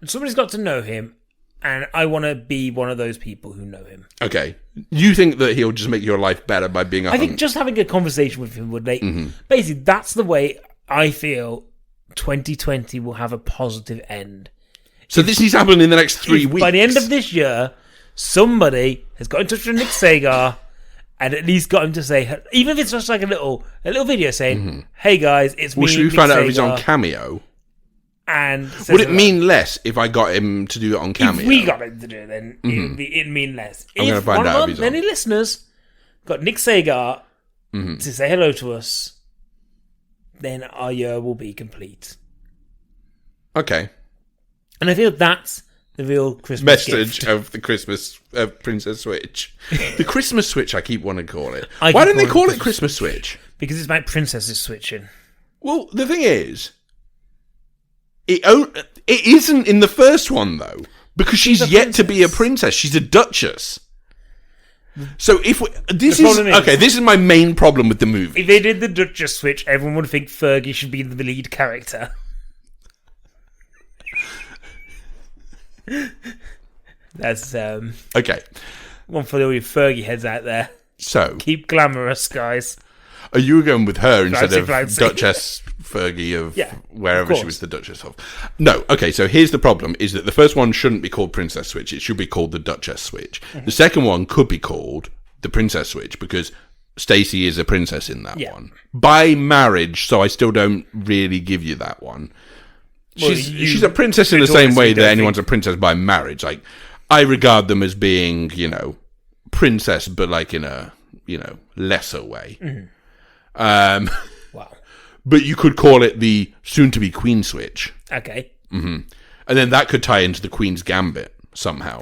Somebody's got to know him, and I want to be one of those people who know him. Okay. You think that he'll just make your life better by being a hunk? I think just having a conversation with him would make... Basically, that's the way I feel 2020 will have a positive end. So this needs to happen in the next 3 weeks. By the end of this year, somebody has got in touch with Nick Sagar and at least got him to say, even if it's just like a little video saying, "Hey guys, it's me." Well, should we Nick find out if he's Sagar," on Cameo? And Would it mean less if I got him to do it on Cameo? If we got him to do it, then it'd mean less. I'm gonna find one out if of he's many on. listeners got Nick Sagar to say hello to us, then our year will be complete. Okay. And I feel that's the real Christmas Message gift. of the Christmas Princess Switch. The Christmas Switch, I keep wanting to call it. I Why keep don't they calling call it it Christmas Switch? Because it's about princesses switching. Well, the thing is, it isn't in the first one, though. Because she's a yet to be a princess. princess. She's a duchess. So if we, this problem is- okay, this is my main problem with the movie. If they did the Duchess switch, everyone would think Fergie should be the lead character. That's Okay, one for all you Fergie heads out there. so Keep glamorous, guys. are you going with her instead of Fancy. Duchess Fergie of Yeah, wherever of she course. was the Duchess of? No, okay, so here's the problem, is that the first one shouldn't be called Princess Switch, it should be called the Duchess Switch. The second one could be called the Princess Switch, because Stacey is a princess in that one. By marriage, so I still don't really give you that one. Well, She's a princess in the same way notoriously that don't anyone's a princess by marriage. Like, I regard them as being, princess, but like in a, lesser way. Wow. But you could call it the soon-to-be Queen Switch. Okay. And then that could tie into the Queen's Gambit somehow.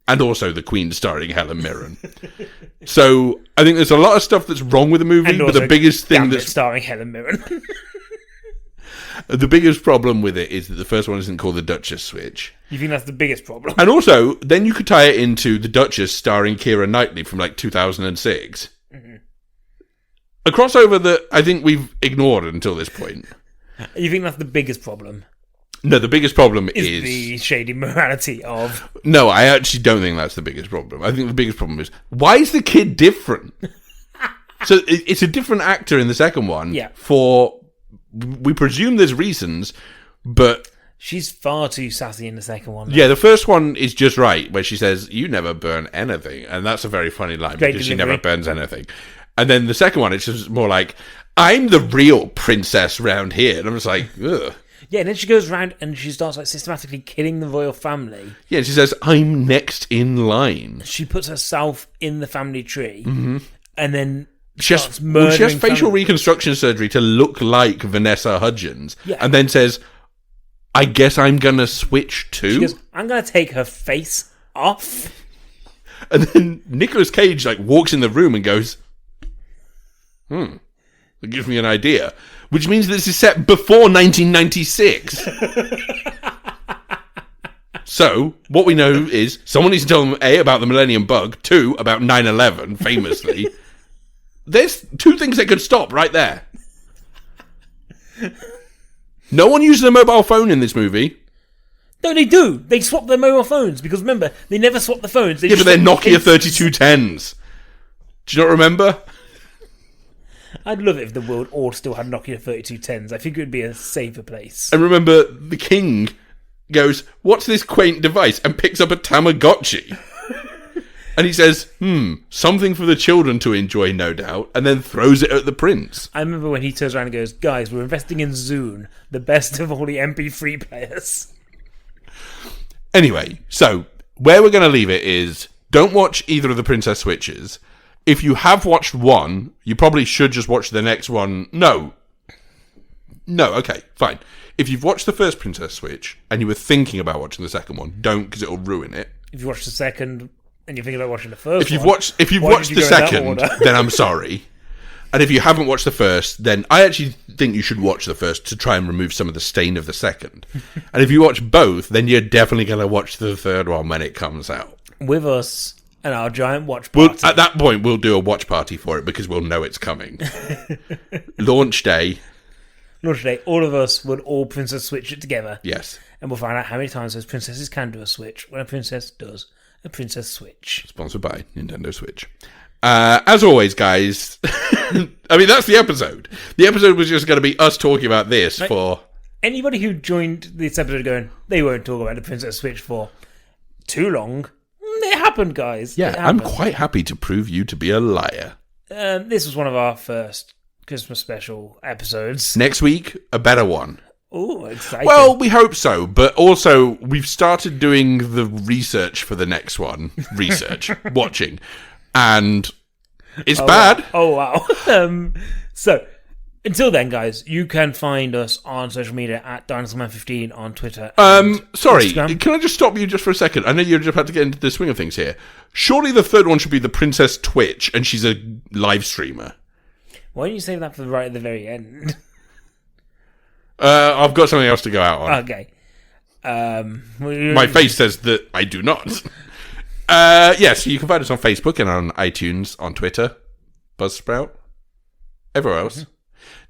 And also the Queen starring Helen Mirren. So I think there's a lot of stuff that's wrong with the movie, And but also the biggest thing Gambit that's... starring Helen Mirren. The biggest problem with it is that the first one isn't called the Duchess Switch. You think that's the biggest problem? And also, then you could tie it into The Duchess starring Keira Knightley from like 2006. A crossover that I think we've ignored until this point. You think that's the biggest problem? No, the biggest problem Is the shady morality of... No, I actually don't think that's the biggest problem. I think the biggest problem is, why is the kid different? So it's a different actor in the second one. Yeah. We presume there's reasons, but... She's far too sassy in the second one. Though. Yeah, the first one is just right, where she says, "You never burn anything." And that's a very funny line, Great because she delivery. never burns anything. And then the second one, it's just more like, "I'm the real princess round here." And I'm just like, ugh. Yeah, and then she goes around and she starts like systematically killing the royal family. Yeah, and she says, "I'm next in line." She puts herself in the family tree, and then She starts has murdering facial family. reconstruction surgery to look like Vanessa Hudgens, Yeah. and then says, I guess I'm going to switch too. She goes, I'm going to take her face off. And then Nicolas Cage walks in the room and goes, that gives me an idea. Which means this is set before 1996. So, what we know is someone needs to tell them, A, about the Millennium Bug, 2, about 9/11, famously. There's 2 things they could stop right there. No one uses a mobile phone in this movie. No, they do. They swap their mobile phones because remember, they never swap the phones. But they're Nokia 3210s. Do you not remember? I'd love it if the world all still had Nokia 3210s. I think it would be a safer place. And remember, the king goes, "What's this quaint device?" and picks up a Tamagotchi. And he says, something for the children to enjoy, no doubt, and then throws it at the prince. I remember when he turns around and goes, "Guys, we're investing in Zune, the best of all the MP3 players." Anyway, so where we're going to leave it is, don't watch either of the Princess Switches. If you have watched one, you probably should just watch the next one. No, okay, fine. If you've watched the first Princess Switch and you were thinking about watching the second one, don't, because it'll ruin it. If you watch the second and you're thinking about watching the first if you've watched the second, then I'm sorry. And if you haven't watched the first, then I actually think you should watch the first to try and remove some of the stain of the second. And if you watch both, then you're definitely going to watch the third one when it comes out. With us and our giant watch party. At that point, we'll do a watch party for it because we'll know it's coming. Launch day. All of us would all Princess Switch it together. Yes. And we'll find out how many times those princesses can do a Switch when a princess does a Princess Switch. Sponsored by Nintendo Switch. As always, guys, I mean, that's the episode. The episode was just going to be us talking about this for... Anybody who joined this episode going, they won't talk about the Princess Switch for too long. It happened, guys. Yeah, I'm quite happy to prove you to be a liar. This was one of our first Christmas special episodes. Next week, a better one. Oh, exciting. Well, we hope so, but also we've started doing the research for the next one. Watching. And it's bad. Wow. So, until then, guys, you can find us on social media at Dinosaur Man 15 on Twitter. Sorry, Instagram. Can I just stop you just for a second? I know you're just about to get into the swing of things here. Surely the third one should be the Princess Twitch, and she's a live streamer. Why don't you save that for right at the very end? I've got something else to go out on. Okay. My face says that I do not. Yes, you can find us on Facebook and on iTunes, on Twitter, Buzzsprout, everywhere else.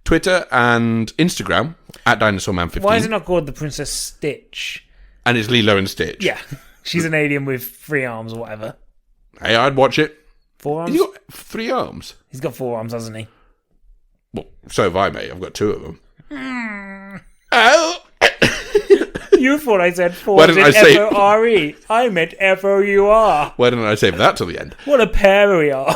Twitter and Instagram at Dinosaur Man 15. Why is it not called the Princess Stitch? And it's Lilo and Stitch. Yeah. She's an alien with 3 arms or whatever. Hey, I'd watch it. 4 arms? He's got 3 arms. He's got 4 arms, hasn't he? Well, so have I, mate. I've got 2 of them. Oh! You thought I said 4 Why didn't I say F-O-R-E. I meant F-O-U-R. Why didn't I save that till the end? What a pair we are.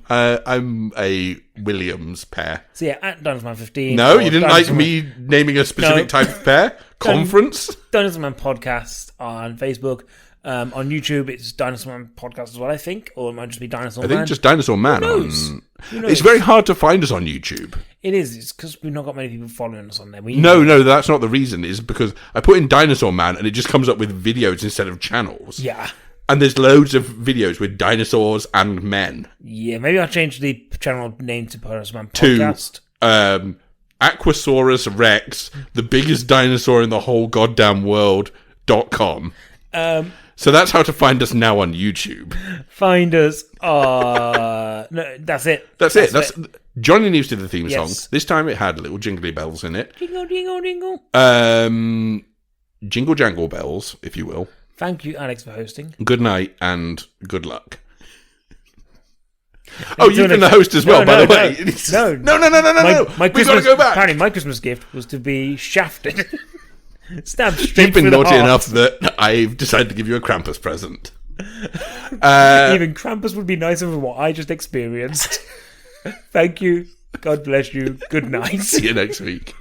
I'm a Williams pair. So yeah, at Dinosaur Man 15. No, you didn't like me naming a specific type of pair? Conference? Dinosaur Man Podcast on Facebook. On YouTube, it's Dinosaur Man Podcast as well, I think. Or it might just be Dinosaur Man. I think just Dinosaur Man. Who knows? It's very hard to find us on YouTube. It is. It's because we've not got many people following us on there. No, that's not the reason. It's because I put in Dinosaur Man and it just comes up with videos instead of channels. Yeah. And there's loads of videos with dinosaurs and men. Yeah, maybe I'll change the channel name to Dinosaur Man Podcast. To Aquasaurus Rex, the biggest dinosaur in the whole goddamn world.com. So that's how to find us now on YouTube. Find us. No, that's it. That's it. Johnny News did the theme song. This time it had little jingly bells in it. Jingle, jingle, jingle. Jingle jangle bells, if you will. Thank you, Alex, for hosting. Good night and good luck. Oh, you've been the host as well, by the way. No. My We've got to go back. Apparently, my Christmas gift was to be shafted. Stabbed straight You've been through the naughty heart. enough that I've decided to give you a Krampus present. Even Krampus would be nicer than what I just experienced. Thank you. God bless you. Good night. See you next week.